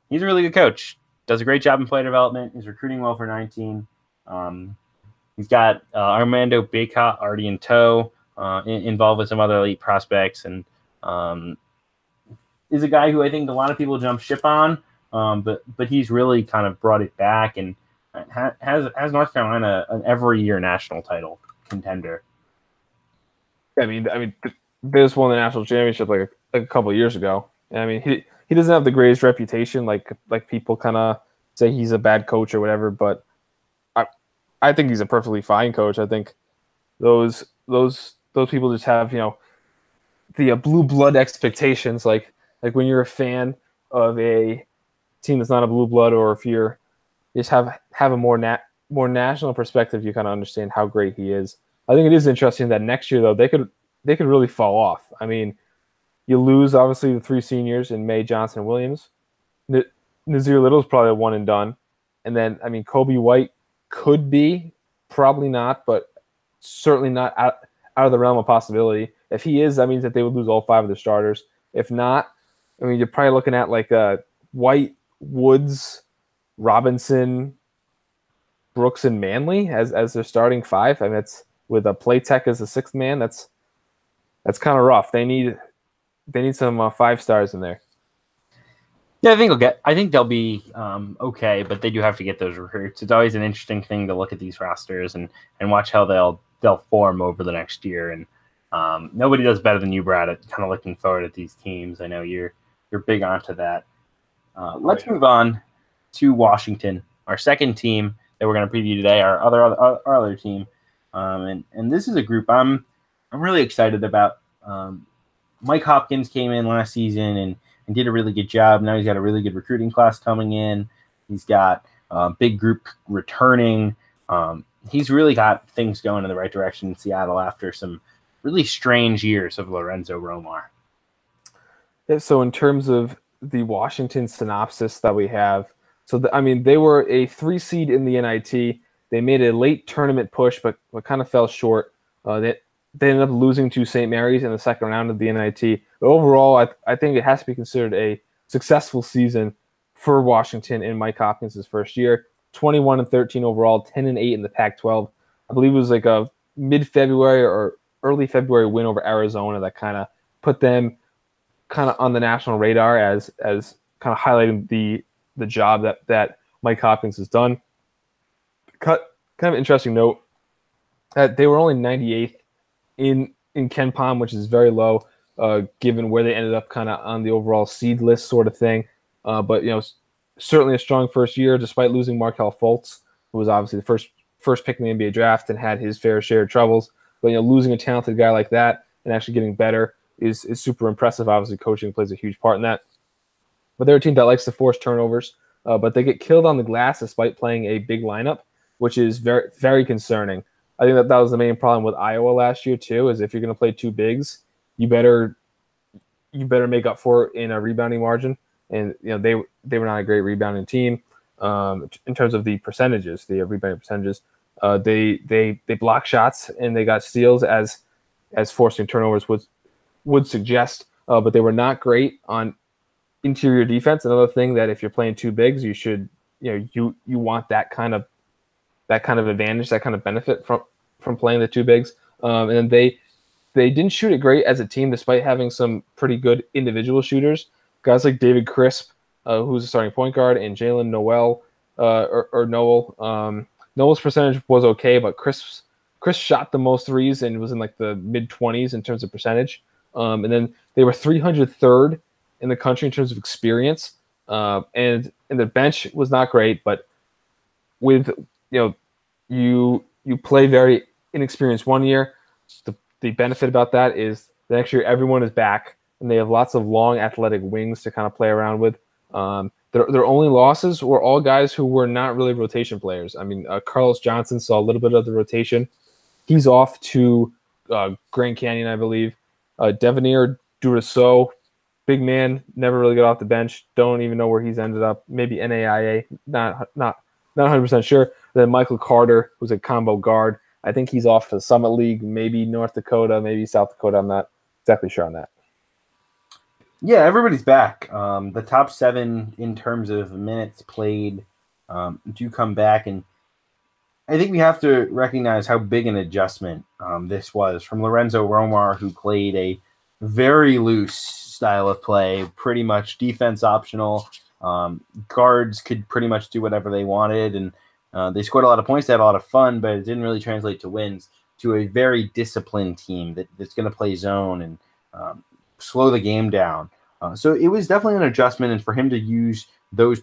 He's a really good coach. Does a great job in player development. He's recruiting well for 19. He's got Armando Bacot already in tow, involved with some other elite prospects, and is a guy who I think a lot of people jump ship on, but he's really kind of brought it back and has North Carolina an every year national title contender. I mean, they just won the national championship like a couple of years ago. And I mean, he doesn't have the greatest reputation, like people kind of say he's a bad coach or whatever. But I think he's a perfectly fine coach. I think those people just have the blue blood expectations, like when you're a fan of a team that's not a blue blood, or if you just have a more national perspective, you kind of understand how great he is. I think it is interesting that next year, though, they could really fall off. I mean, you lose, obviously, the 3 seniors in May, Johnson, and Williams. Nazir Little is probably a one and done. And then, I mean, Kobe White could be, probably not, but certainly not out of the realm of possibility. If he is, that means that they would lose all 5 of their starters. If not, I mean, you're probably looking at like White, Woods, Robinson, Brooks, and Manley as their starting 5. I mean, that's with a Playtech as the 6th man. That's kind of rough. They need some 5 stars in there. Yeah, I think they'll be okay, but they do have to get those recruits. It's always an interesting thing to look at these rosters and watch how they'll form over the next year. And nobody does better than you, Brad, at kind of looking forward at these teams. I know you're big onto that. Let's move on to Washington, our second team that we're going to preview today. Our other team, and this is a group I'm really excited about. Mike Hopkins came in last season and did a really good job. Now he's got a really good recruiting class coming in. He's got a big group returning. He's really got things going in the right direction in Seattle after some really strange years of Lorenzo Romar. Yeah, so in terms of the Washington synopsis that we have, they were a 3 seed in the NIT. They made a late tournament push, but kind of fell short. They ended up losing to St. Mary's in the second round of the NIT. But overall, I think it has to be considered a successful season for Washington in Mike Hopkins' first year. 21-13 overall, 10-8 in the Pac-12. I believe it was like a mid-February or early February win over Arizona that kind of put them kind of on the national radar as kind of highlighting the job that Mike Hopkins has done. Kind of interesting note that they were only 98th in KenPom, which is very low, given where they ended up kind of on the overall seed list sort of thing. But certainly a strong first year, despite losing Markelle Fultz, who was obviously the first pick in the NBA draft and had his fair share of troubles. But losing a talented guy like that and actually getting better is super impressive. Obviously, coaching plays a huge part in that. But they're a team that likes to force turnovers, but they get killed on the glass despite playing a big lineup, which is very, very concerning. I think that was the main problem with Iowa last year too. Is if you're going to play 2 bigs, you better make up for it in a rebounding margin. And they were not a great rebounding team in terms of the percentages, the rebounding percentages. They block shots and they got steals as forcing turnovers would suggest, but they were not great on interior defense. Another thing that if you're playing 2 bigs, you should you want that kind of advantage, that kind of benefit from playing the 2 bigs. And then they didn't shoot it great as a team, despite having some pretty good individual shooters. Guys like David Crisp, who's a starting point guard, and Jalen Noel, or Noel. Noel's percentage was okay, but Chris shot the most threes and was in like the mid-20s in terms of percentage. And then they were 303rd in the country in terms of experience. And the bench was not great, but with you play very inexperienced one year. The benefit about that is the next year everyone is back and they have lots of long athletic wings to kind of play around with. Their only losses were all guys who were not really rotation players. I mean, Carlos Johnson saw a little bit of the rotation. He's off to Grand Canyon, I believe. Devenir Duraceau, big man, never really got off the bench. Don't even know where he's ended up. Maybe NAIA, not 100% sure. Then Michael Carter, who's a combo guard. I think he's off to the Summit League, maybe North Dakota, maybe South Dakota. I'm not exactly sure on that. Yeah, everybody's back. The top 7 in terms of minutes played do come back, and I think we have to recognize how big an adjustment this was from Lorenzo Romar, who played a very loose style of play, pretty much defense optional. Guards could pretty much do whatever they wanted, and they scored a lot of points. They had a lot of fun, but it didn't really translate to wins. To a very disciplined team that's going to play zone and slow the game down. So it was definitely an adjustment, and for him to use those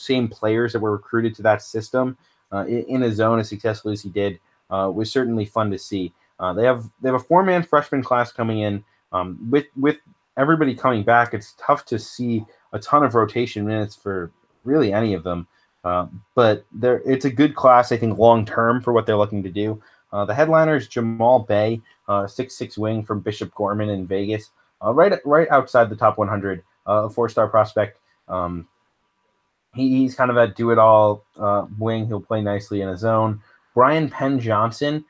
same players that were recruited to that system in a zone as successfully as he did was certainly fun to see. They have a 4-man freshman class coming in with everybody coming back. It's tough to see a ton of rotation minutes for really any of them, but it's a good class, I think, long term for what they're looking to do. The headliner is Jamal Bay, 6'6" wing from Bishop Gorman in Vegas, right outside the top 100, a 4-star prospect. He's kind of a do-it-all wing. He'll play nicely in a zone. Brian Penn Johnson,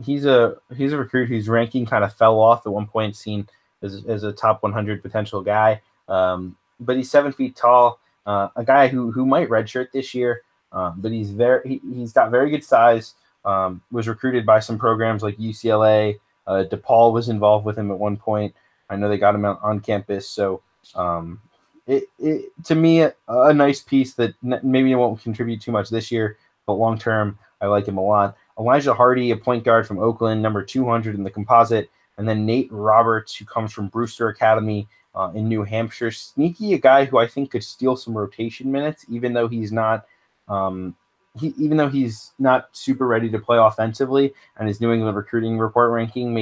he's a recruit whose ranking kind of fell off at one point, seen as a top 100 potential guy. But he's 7 feet tall, a guy who might redshirt this year, but he's got very good size. Was recruited by some programs like UCLA. DePaul was involved with him at one point. I know they got him on campus. So to me, a nice piece that maybe won't contribute too much this year, but long term, I like him a lot. Elijah Hardy, a point guard from Oakland, number 200 in the composite. And then Nate Roberts, who comes from Brewster Academy in New Hampshire. Sneaky, a guy who I think could steal some rotation minutes, even though he's not super ready to play offensively, and his New England recruiting report ranking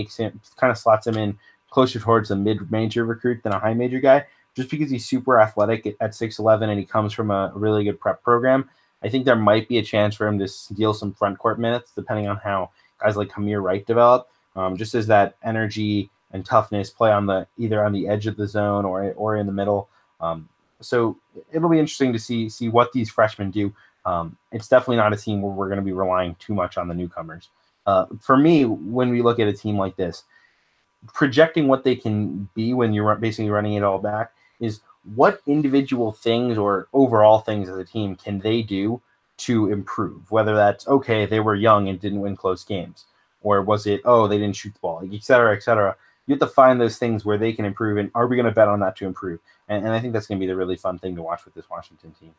kind of slots him in closer towards a mid-major recruit than a high-major guy, just because he's super athletic at 6'11", and he comes from a really good prep program. I think there might be a chance for him to steal some front court minutes, depending on how guys like Hamir Wright develop, just as that energy and toughness play either on the edge of the zone or in the middle. So it'll be interesting to see what these freshmen do. It's definitely not a team where we're going to be relying too much on the newcomers. For me, when we look at a team like this, projecting what they can be when you're basically running it all back is what individual things or overall things as a team can they do to improve? Whether that's, okay, they were young and didn't win close games, or was it, oh, they didn't shoot the ball, et cetera, et cetera. You have to find those things where they can improve, and are we going to bet on that to improve? And I think that's going to be the really fun thing to watch with this Washington team.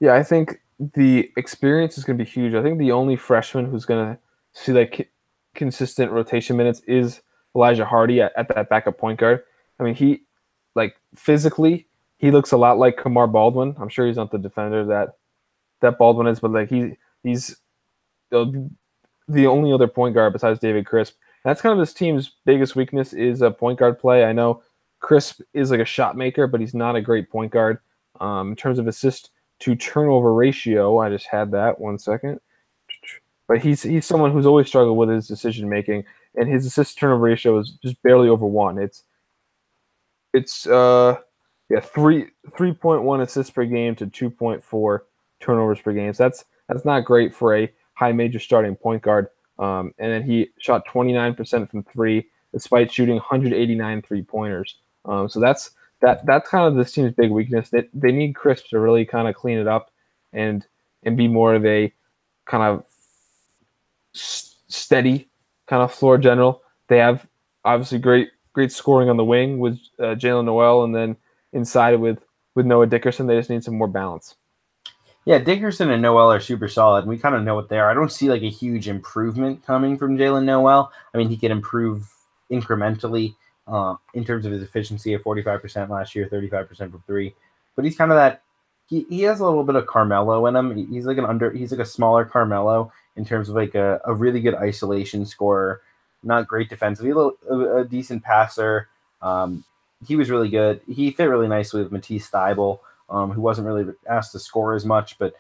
Yeah, I think the experience is going to be huge. I think the only freshman who's going to see like consistent rotation minutes is Elijah Hardy at that backup point guard. I mean, he, like, physically, he looks a lot like Kamar Baldwin. I'm sure he's not the defender that Baldwin is, but like he's the only other point guard besides David Crisp. That's kind of this team's biggest weakness is a point guard play. I know Crisp is like a shot maker, but he's not a great point guard. In terms of assist to turnover ratio, I just had that 1 second. But he's someone who's always struggled with his decision making, and his assist turnover ratio is just barely over 1. It's 3.1 assists per game to 2.4 turnovers per game. So that's not great for a high major starting point guard. And then he shot 29% from 3, despite shooting 189 3-pointers. So that's kind of this team's big weakness. They need Crisp to really kind of clean it up and be more of a kind of steady kind of floor general. They have obviously great scoring on the wing with Jalen Noel, and then inside with Noah Dickerson. They just need some more balance. Yeah, Dickerson and Noel are super solid. And we kind of know what they are. I don't see like a huge improvement coming from Jalen Noel. I mean, he can improve incrementally in terms of his efficiency at 45% last year, 35% from three. But he's kind of that. He has a little bit of Carmelo in him. He's like he's like a smaller Carmelo in terms of like a really good isolation scorer. Not great defensively, a decent passer. He was really good. He fit really nicely with Matisse Thybulle, who wasn't really asked to score as much, but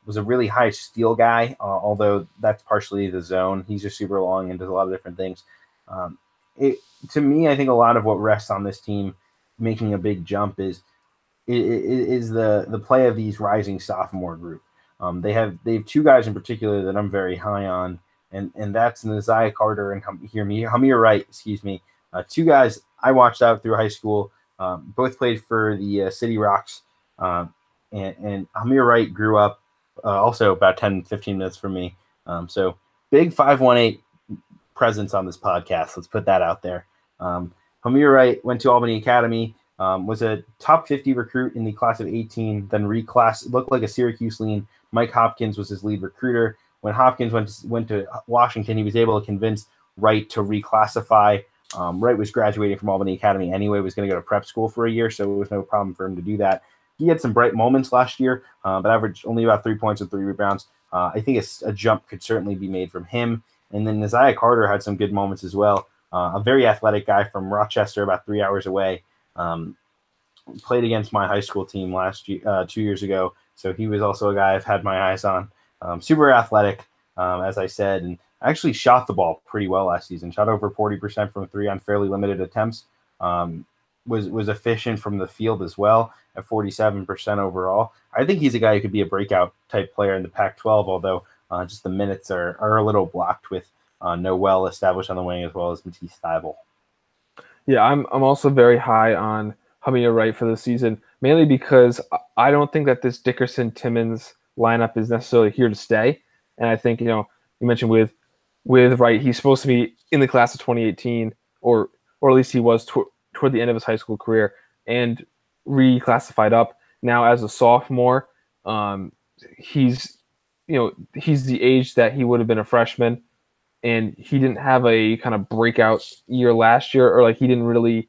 was a really high steal guy, although that's partially the zone. He's just super long and does a lot of different things. Um, to me, I think a lot of what rests on this team making a big jump is the play of these rising sophomore group. They have two guys in particular that I'm very high on, and that's Neziah Carter and Hamir Wright, excuse me. Two guys I watched out through high school. Both played for the City Rocks, and Hamir Wright grew up also about 10, 15 minutes from me. So big 518 presence on this podcast. Let's put that out there. Hamir Wright went to Albany Academy, was a top 50 recruit in the class of 18, then reclassed, looked like a Syracuse lean. Mike Hopkins was his lead recruiter. When Hopkins went to Washington, he was able to convince Wright to reclassify. Wright was graduating from Albany Academy anyway, was going to go to prep school for a year, so it was no problem for him to do that. He had some bright moments last year, but averaged only about 3 points and 3 rebounds. I think a jump could certainly be made from him. And then Neziah Carter had some good moments as well. A very athletic guy from Rochester, about 3 hours away. Played against my high school team last year, 2 years ago. So he was also a guy I've had my eyes on. Super athletic, as I said, and actually shot the ball pretty well last season. Shot over 40% from three on fairly limited attempts. Was efficient from the field as well at 47% overall. I think he's a guy who could be a breakout type player in the Pac-12, although just the minutes are a little blocked with Noel established on the wing as well as Matisse Thybulle. Yeah, I'm also very high on Hamir Wright for the season, mainly because I don't think that this Dickerson-Timmons lineup is necessarily here to stay. And I think, you mentioned with Wright, he's supposed to be in the class of 2018, or at least he was toward the end of his high school career, and reclassified up. Now as a sophomore, he's the age that he would have been a freshman, and he didn't have a kind of breakout year last year, or like he didn't really,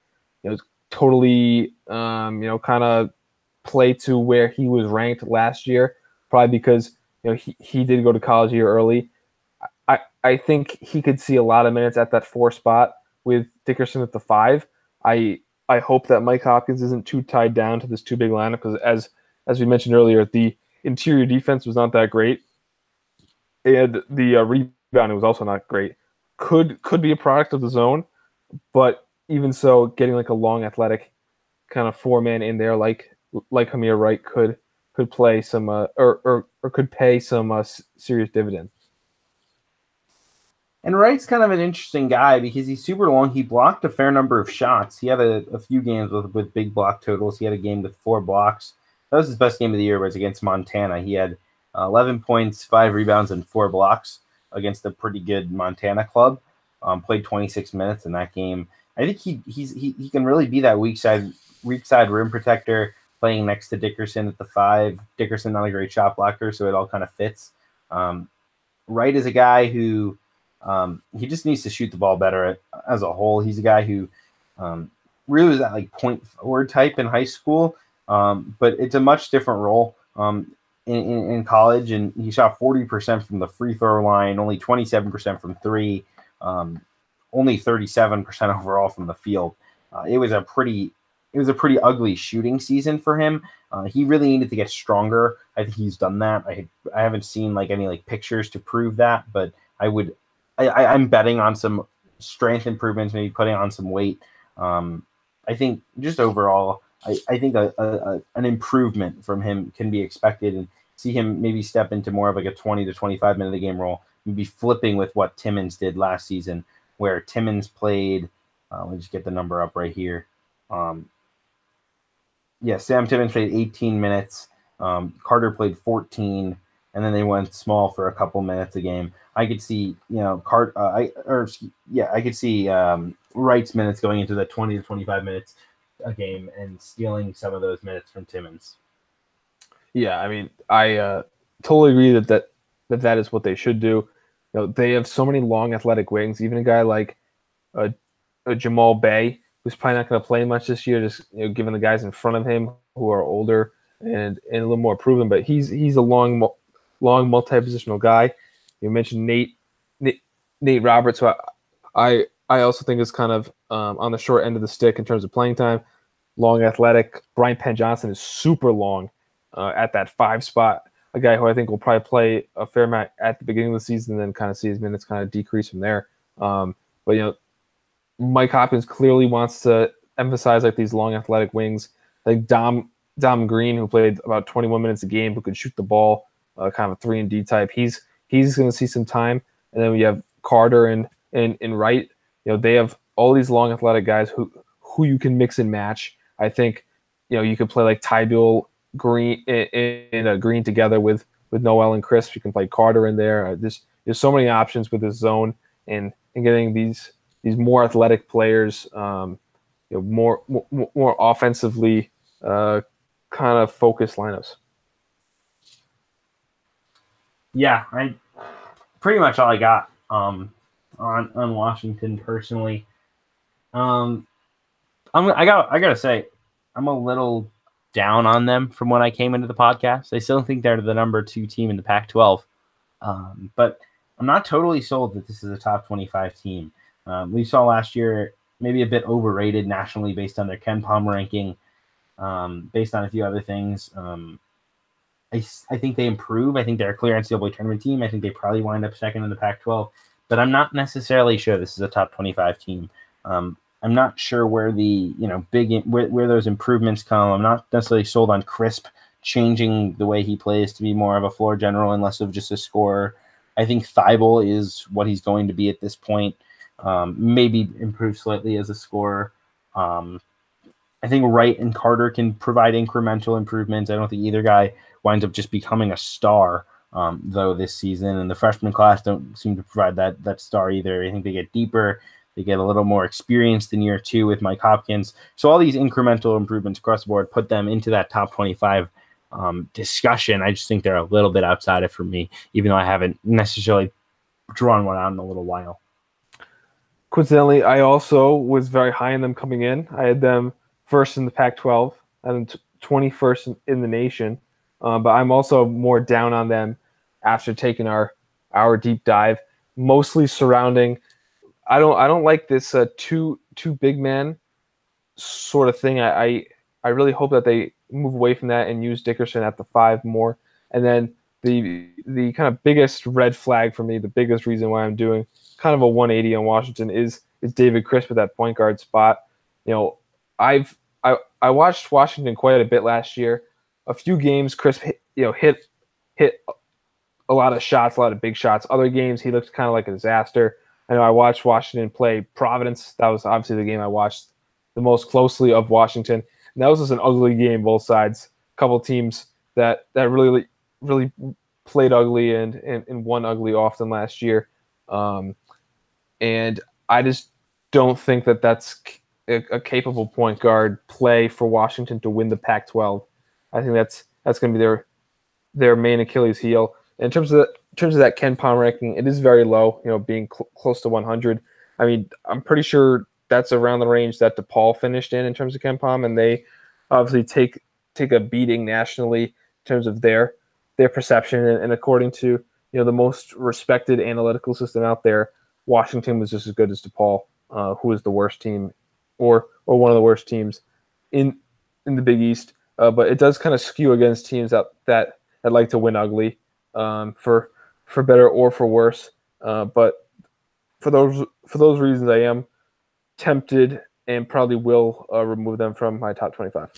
totally, kind of play to where he was ranked last year, probably because, he did go to college a year early. I think he could see a lot of minutes at that 4 spot with Dickerson at the 5. I hope that Mike Hopkins isn't too tied down to this too big lineup, because as we mentioned earlier, the interior defense was not that great, and the rebounding was also not great. Could be a product of the zone, but even so, getting like a long athletic kind of 4-man in there like Hamir Wright could play some or could pay some serious dividends. And Wright's kind of an interesting guy because he's super long. He blocked a fair number of shots. He had a few games with big block totals. He had a game with 4 blocks. That was his best game of the year, was against Montana. He had 11 points, 5 rebounds, and 4 blocks against a pretty good Montana club. Played 26 minutes in that game. I think he can really be that weak side rim protector, playing next to Dickerson at the 5. Dickerson, not a great shot blocker, so it all kind of fits. Wright is a guy who he just needs to shoot the ball better as a whole. He's a guy who really was that like point forward type in high school, but it's a much different role in college. And he shot 40% from the free throw line, only 27% from 3, only 37% overall from the field. It was a pretty ugly shooting season for him. He really needed to get stronger. I think he's done that. I haven't seen like any like pictures to prove that, but I'm betting on some strength improvements, maybe putting on some weight. I think just overall, I think an improvement from him can be expected, and see him maybe step into more of like a 20 to 25 minute a game role, maybe flipping with what Timmons did last season, where Timmons played. Let me just get the number up right here. Sam Timmons played 18 minutes. Carter played 14, and then they went small for a couple minutes a game. I could see, I could see Wright's minutes going into the 20 to 25 minutes a game and stealing some of those minutes from Timmins. Yeah, I mean, I totally agree that is what they should do. They have so many long athletic wings. Even a guy like a Jamal Bay, who's probably not going to play much this year, just given the guys in front of him who are older and a little more proven. But he's a long multi-positional guy. You mentioned Nate Roberts, who I also think is kind of on the short end of the stick in terms of playing time. Long athletic. Brian Penn Johnson is super long at that 5 spot. A guy who I think will probably play a fair amount at the beginning of the season, and then kind of see his minutes kind of decrease from there. But Mike Hopkins clearly wants to emphasize like these long athletic wings, like Dom Green, who played about 21 minutes a game, who could shoot the ball, kind of a 3-and-D type. He's going to see some time, and then we have Carter and Wright. They have all these long athletic guys who you can mix and match. I think you could play like Tybul Green and Green together with Noel and Chris. You can play Carter in there. There's so many options with this zone and getting these more athletic players, more offensively kind of focused lineups. Yeah, I pretty much all I got on Washington personally. I gotta say, I'm a little down on them from when I came into the podcast. I still think they're the number 2 team in the Pac-12, but I'm not totally sold that this is a top 25 team. We saw last year maybe a bit overrated nationally based on their KenPom ranking, based on a few other things. I think they improve. I think they're a clear NCAA tournament team. I think they probably wind up second in the Pac-12, but I'm not necessarily sure this is a top 25 team. I'm not sure where the where those improvements come. I'm not necessarily sold on Crisp changing the way he plays to be more of a floor general and less of just a scorer. I think Thybulle is what he's going to be at this point. Maybe improve slightly as a scorer. I think Wright and Carter can provide incremental improvements. I don't think either guy winds up just becoming a star, though, this season. And the freshman class don't seem to provide that star either. I think they get deeper. They get a little more experienced in year 2 with Mike Hopkins. So all these incremental improvements across the board put them into that top 25 discussion. I just think they're a little bit outside it for me, even though I haven't necessarily drawn one out in a little while. Coincidentally, I also was very high on them coming in. I had them first in the Pac-12 and 21st in the nation. But I'm also more down on them after taking our deep dive, mostly surrounding. I don't like this two big men sort of thing. I really hope that they move away from that and use Dickerson at the 5 more. And then the kind of biggest red flag for me, the biggest reason why I'm doing kind of a 180 on Washington is David Crisp at that point guard spot. I watched Washington quite a bit last year. A few games, Crisp hit a lot of shots, a lot of big shots. Other games, he looked kind of like a disaster. I know I watched Washington play Providence. That was obviously the game I watched the most closely of Washington. And that was just an ugly game, both sides. A couple teams that really played ugly and won ugly often last year. And I just don't think that that's a capable point guard play for Washington to win the Pac-12. I think that's going to be their main Achilles heel. In terms of that KenPom ranking, it is very low. Being close to 100. I mean, I'm pretty sure that's around the range that DePaul finished in terms of KenPom, and they obviously take a beating nationally in terms of their perception. And according to the most respected analytical system out there, Washington was just as good as DePaul, who is the worst team or one of the worst teams in the Big East. But it does kind of skew against teams that like to win ugly, for better or for worse. But for those reasons, I am tempted and probably will remove them from my top 25.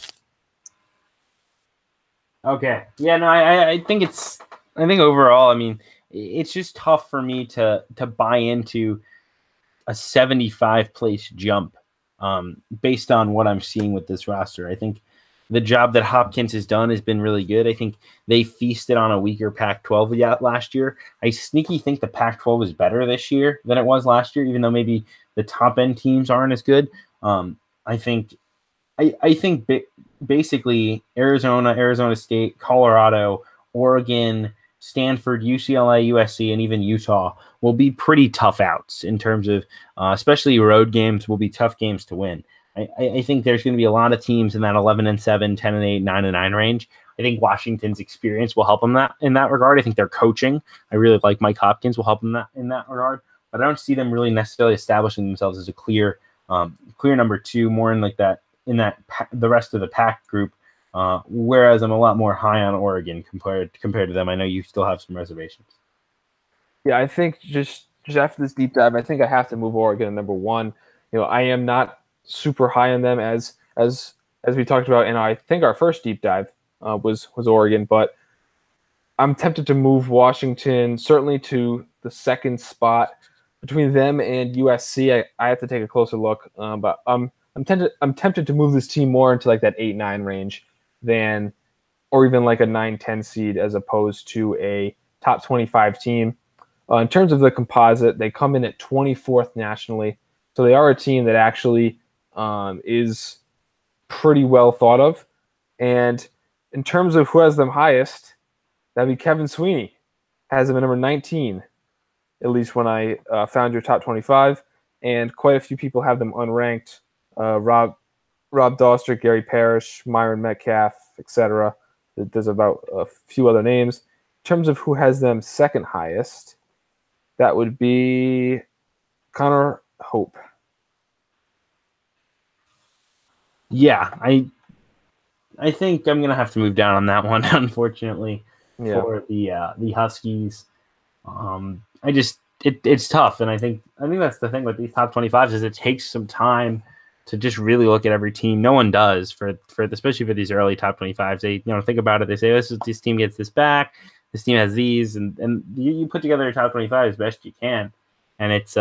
Okay. Yeah, no, I think overall, I mean, it's just tough for me to buy into a 75 place jump based on what I'm seeing with this roster. I think the job that Hopkins has done has been really good. I think they feasted on a weaker Pac-12 last year. I sneaky think the Pac-12 is better this year than it was last year, even though maybe the top end teams aren't as good. I think basically Arizona State, Colorado, Oregon, Stanford, UCLA, USC, and even Utah will be pretty tough outs in terms of, especially road games will be tough games to win. I think there's going to be a lot of teams in that 11-7, 10-8, 9-9 range. I think Washington's experience will help them in that regard. I think their coaching, I really like Mike Hopkins, will help them in that regard. But I don't see them really necessarily establishing themselves as a clear number two, more in like that the rest of the pack group. Whereas I'm a lot more high on Oregon compared to them. I know you still have some reservations. Yeah, I think just after this deep dive, I think I have to move Oregon to number one. I am not super high on them as we talked about, and I think our first deep dive was Oregon, but I'm tempted to move Washington certainly to the second spot. Between them and USC, I have to take a closer look, but I'm tempted to move this team more into like that 8-9 range or even like a 9-10 seed as opposed to a top 25 team. In terms of the composite, they come in at 24th nationally, so they are a team that actually is pretty well thought of. And in terms of who has them highest, that'd be Kevin Sweeney, has them at number 19, at least when I found your top 25. And quite a few people have them unranked. Rob Doster, Gary Parrish, Myron Metcalf, etc. There's about a few other names. In terms of who has them second highest, that would be Connor Hope. Yeah, I think I'm gonna have to move down on that one, unfortunately, for the Huskies. It's tough, and I think that's the thing with these top 25s is it takes some time to just really look at every team. No one does for especially for these early top 25s. They think about it. They say this team gets this back. This team has these, and you put together your top 25 as best you can, and it's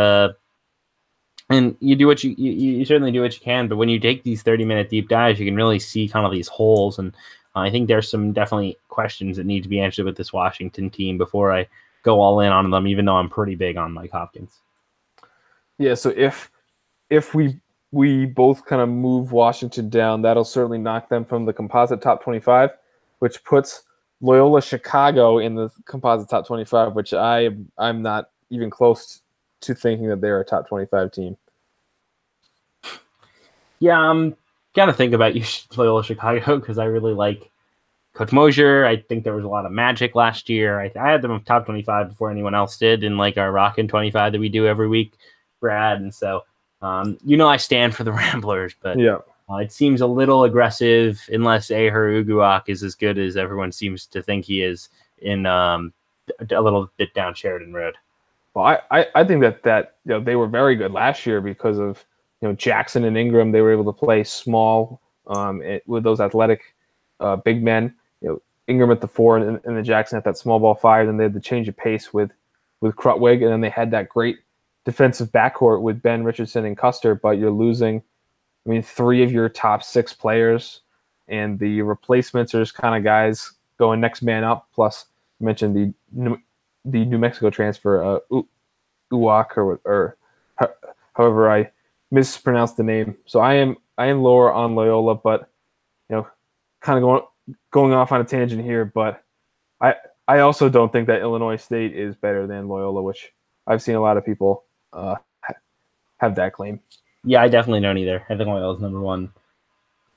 and you do what you certainly do what you can. But when you take these 30-minute deep dives, you can really see kind of these holes, and I think there's some definitely questions that need to be answered with this Washington team before I go all in on them, even though I'm pretty big on Mike Hopkins. Yeah, so if we both kind of move Washington down, that'll certainly knock them from the composite top 25, which puts Loyola Chicago in the composite top 25, which I'm not even close to thinking that they're a top 25 team. Yeah, I'm gotta think about Loyola Chicago because I really like Coach Mosier. I think there was a lot of magic last year. I had them top 25 before anyone else did in like our Rockin' 25 that we do every week, Brad. And so, I stand for the Ramblers, but yeah, it seems a little aggressive unless Aher Uguak is as good as everyone seems to think he is in a little bit down Sheridan Road. Well, I think that they were very good last year because of Jackson and Ingram. They were able to play small with those athletic big men. Ingram at the 4 and then Jackson at that small ball 5. Then they had the change of pace with Krutwig, and then they had that great defensive backcourt with Ben Richardson and Custer. But you're losing, 3 of your top 6 players, and the replacements are just kind of guys going next man up. Plus, you mentioned the New Mexico transfer, Uwak, or however I mispronounced the name. So I am lower on Loyola, but kind of going off on a tangent here. But I also don't think that Illinois State is better than Loyola, which I've seen a lot of people have that claim. Yeah, I definitely don't either. I think Loyola's number one.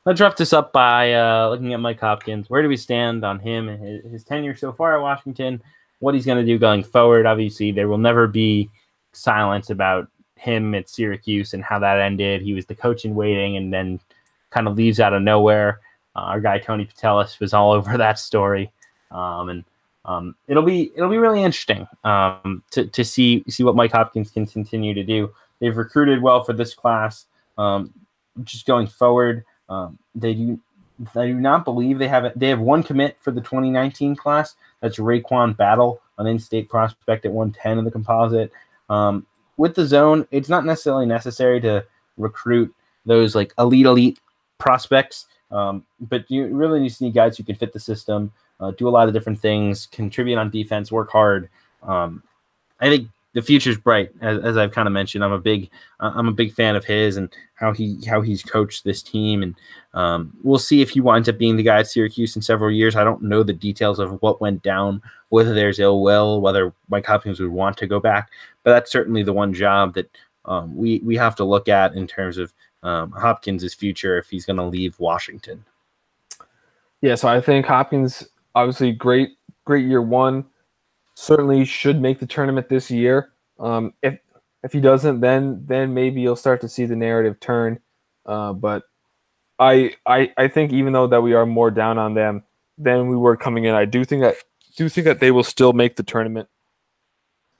Let's wrap this up by looking at Mike Hopkins. Where do we stand on him and his tenure so far at Washington? What he's going to do going forward? Obviously, there will never be silence about him at Syracuse and how that ended. He was the coach in waiting and then kind of leaves out of nowhere. Our guy Tony Patelis was all over that story, and it'll be really interesting to see what Mike Hopkins can continue to do. They've recruited well for this class. Just going forward, they do not believe they have one commit for the 2019 class. That's Raekwon Battle, an in-state prospect at 110 in the composite. With the zone, it's not necessarily necessary to recruit those like elite prospects. But you really just need guys who can fit the system, do a lot of different things, contribute on defense, work hard. I think the future's bright, as I've kind of mentioned. I'm a big fan of his and how he's coached this team, and we'll see if he winds up being the guy at Syracuse in several years. I don't know the details of what went down, whether there's ill will, whether Mike Hopkins would want to go back, but that's certainly the one job that we have to look at in terms of Hopkins' future if he's going to leave Washington. Yeah, so I think Hopkins, obviously great year one. Certainly should make the tournament this year. If he doesn't, then maybe you'll start to see the narrative turn. But I think even though that we are more down on them than we were coming in, I do think that they will still make the tournament.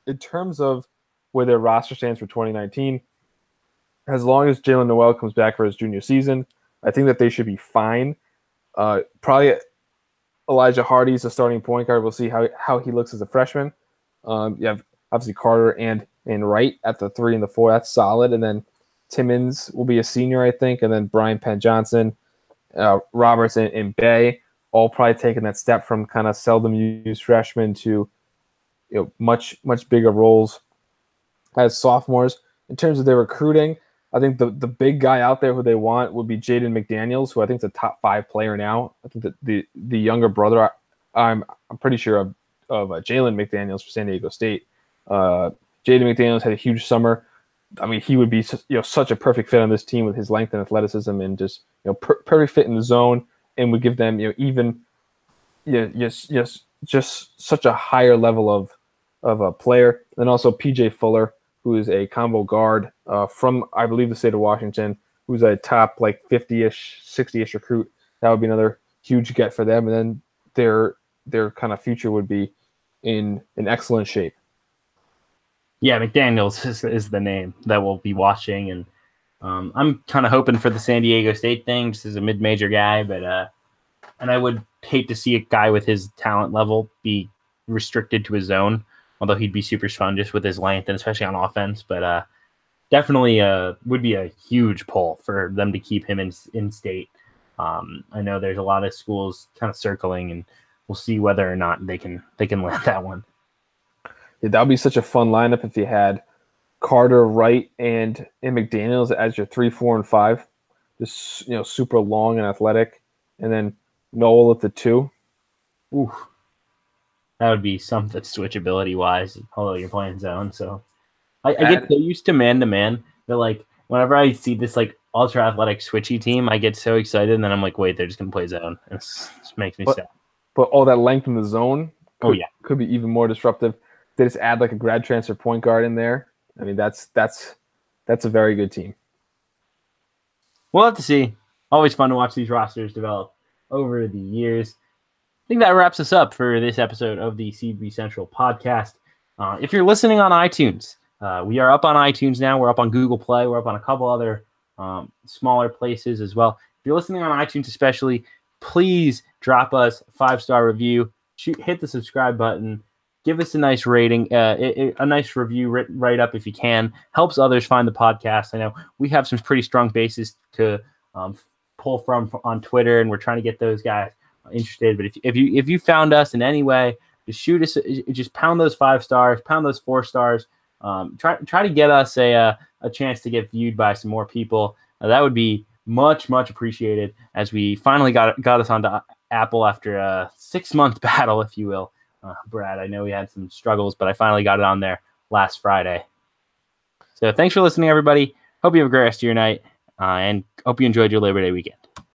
In terms of where their roster stands for 2019, as long as Jalen Noel comes back for his junior season, I think that they should be fine. Probably Elijah Hardy's the starting point guard. We'll see how he looks as a freshman. You have obviously Carter and Wright at the 3 and the 4. That's solid. And then Timmons will be a senior, I think. And then Brian Penn Johnson, Roberts, and Bay all probably taking that step from kind of seldom used freshmen to much bigger roles as sophomores. In terms of their recruiting, I think the big guy out there who they want would be Jaden McDaniels, who I think is a top 5 player now. I think that the younger brother, I'm pretty sure of Jalen McDaniels for San Diego State. Jaden McDaniels had a huge summer. I mean, he would be such a perfect fit on this team with his length and athleticism, and just perfect fit in the zone, and would give them just such a higher level of a player. And also PJ Fuller, who is a combo guard from, I believe, the state of Washington, who's a top 50-ish, 60-ish recruit. That would be another huge get for them. And then their kind of future would be in excellent shape. Yeah, McDaniels is the name that we'll be watching. And I'm kind of hoping for the San Diego State thing, just as a mid-major guy. But and I would hate to see a guy with his talent level be restricted to his zone, although he'd be super fun just with his length and especially on offense. But definitely would be a huge pull for them to keep him in state. I know there's a lot of schools kind of circling, and we'll see whether or not they can land that one. Yeah, that would be such a fun lineup if you had Carter, Wright, and McDaniels as your 3, 4, and 5. Just super long and athletic, and then Noel at the 2. Ooh. That would be something switchability wise, although you're playing zone. So I get so used to man that whenever I see this ultra athletic switchy team, I get so excited, and then I'm like, wait, they're just gonna play zone. It just makes me sad. But all that length in the zone could be even more disruptive. They just add a grad transfer point guard in there. I mean, that's a very good team. We'll have to see. Always fun to watch these rosters develop over the years. I think that wraps us up for this episode of the CB Central podcast. If you're listening on iTunes, we are up on iTunes now. We're up on Google Play. We're up on a couple other smaller places as well. If you're listening on iTunes especially, please drop us a 5-star review. Hit the subscribe button. Give us a nice rating, a nice review, write up if you can. Helps others find the podcast. I know we have some pretty strong bases to pull from on Twitter, and we're trying to get those guys interested. But if you found us in any way, just shoot us, just pound those 5 stars, pound those 4 stars. Try to get us a chance to get viewed by some more people. That would be much appreciated, as we finally got us onto Apple after a 6-month battle, if you will. Brad, I know we had some struggles, but I finally got it on there last Friday. So thanks for listening, everybody. Hope you have a great rest of your night, and hope you enjoyed your Labor Day weekend.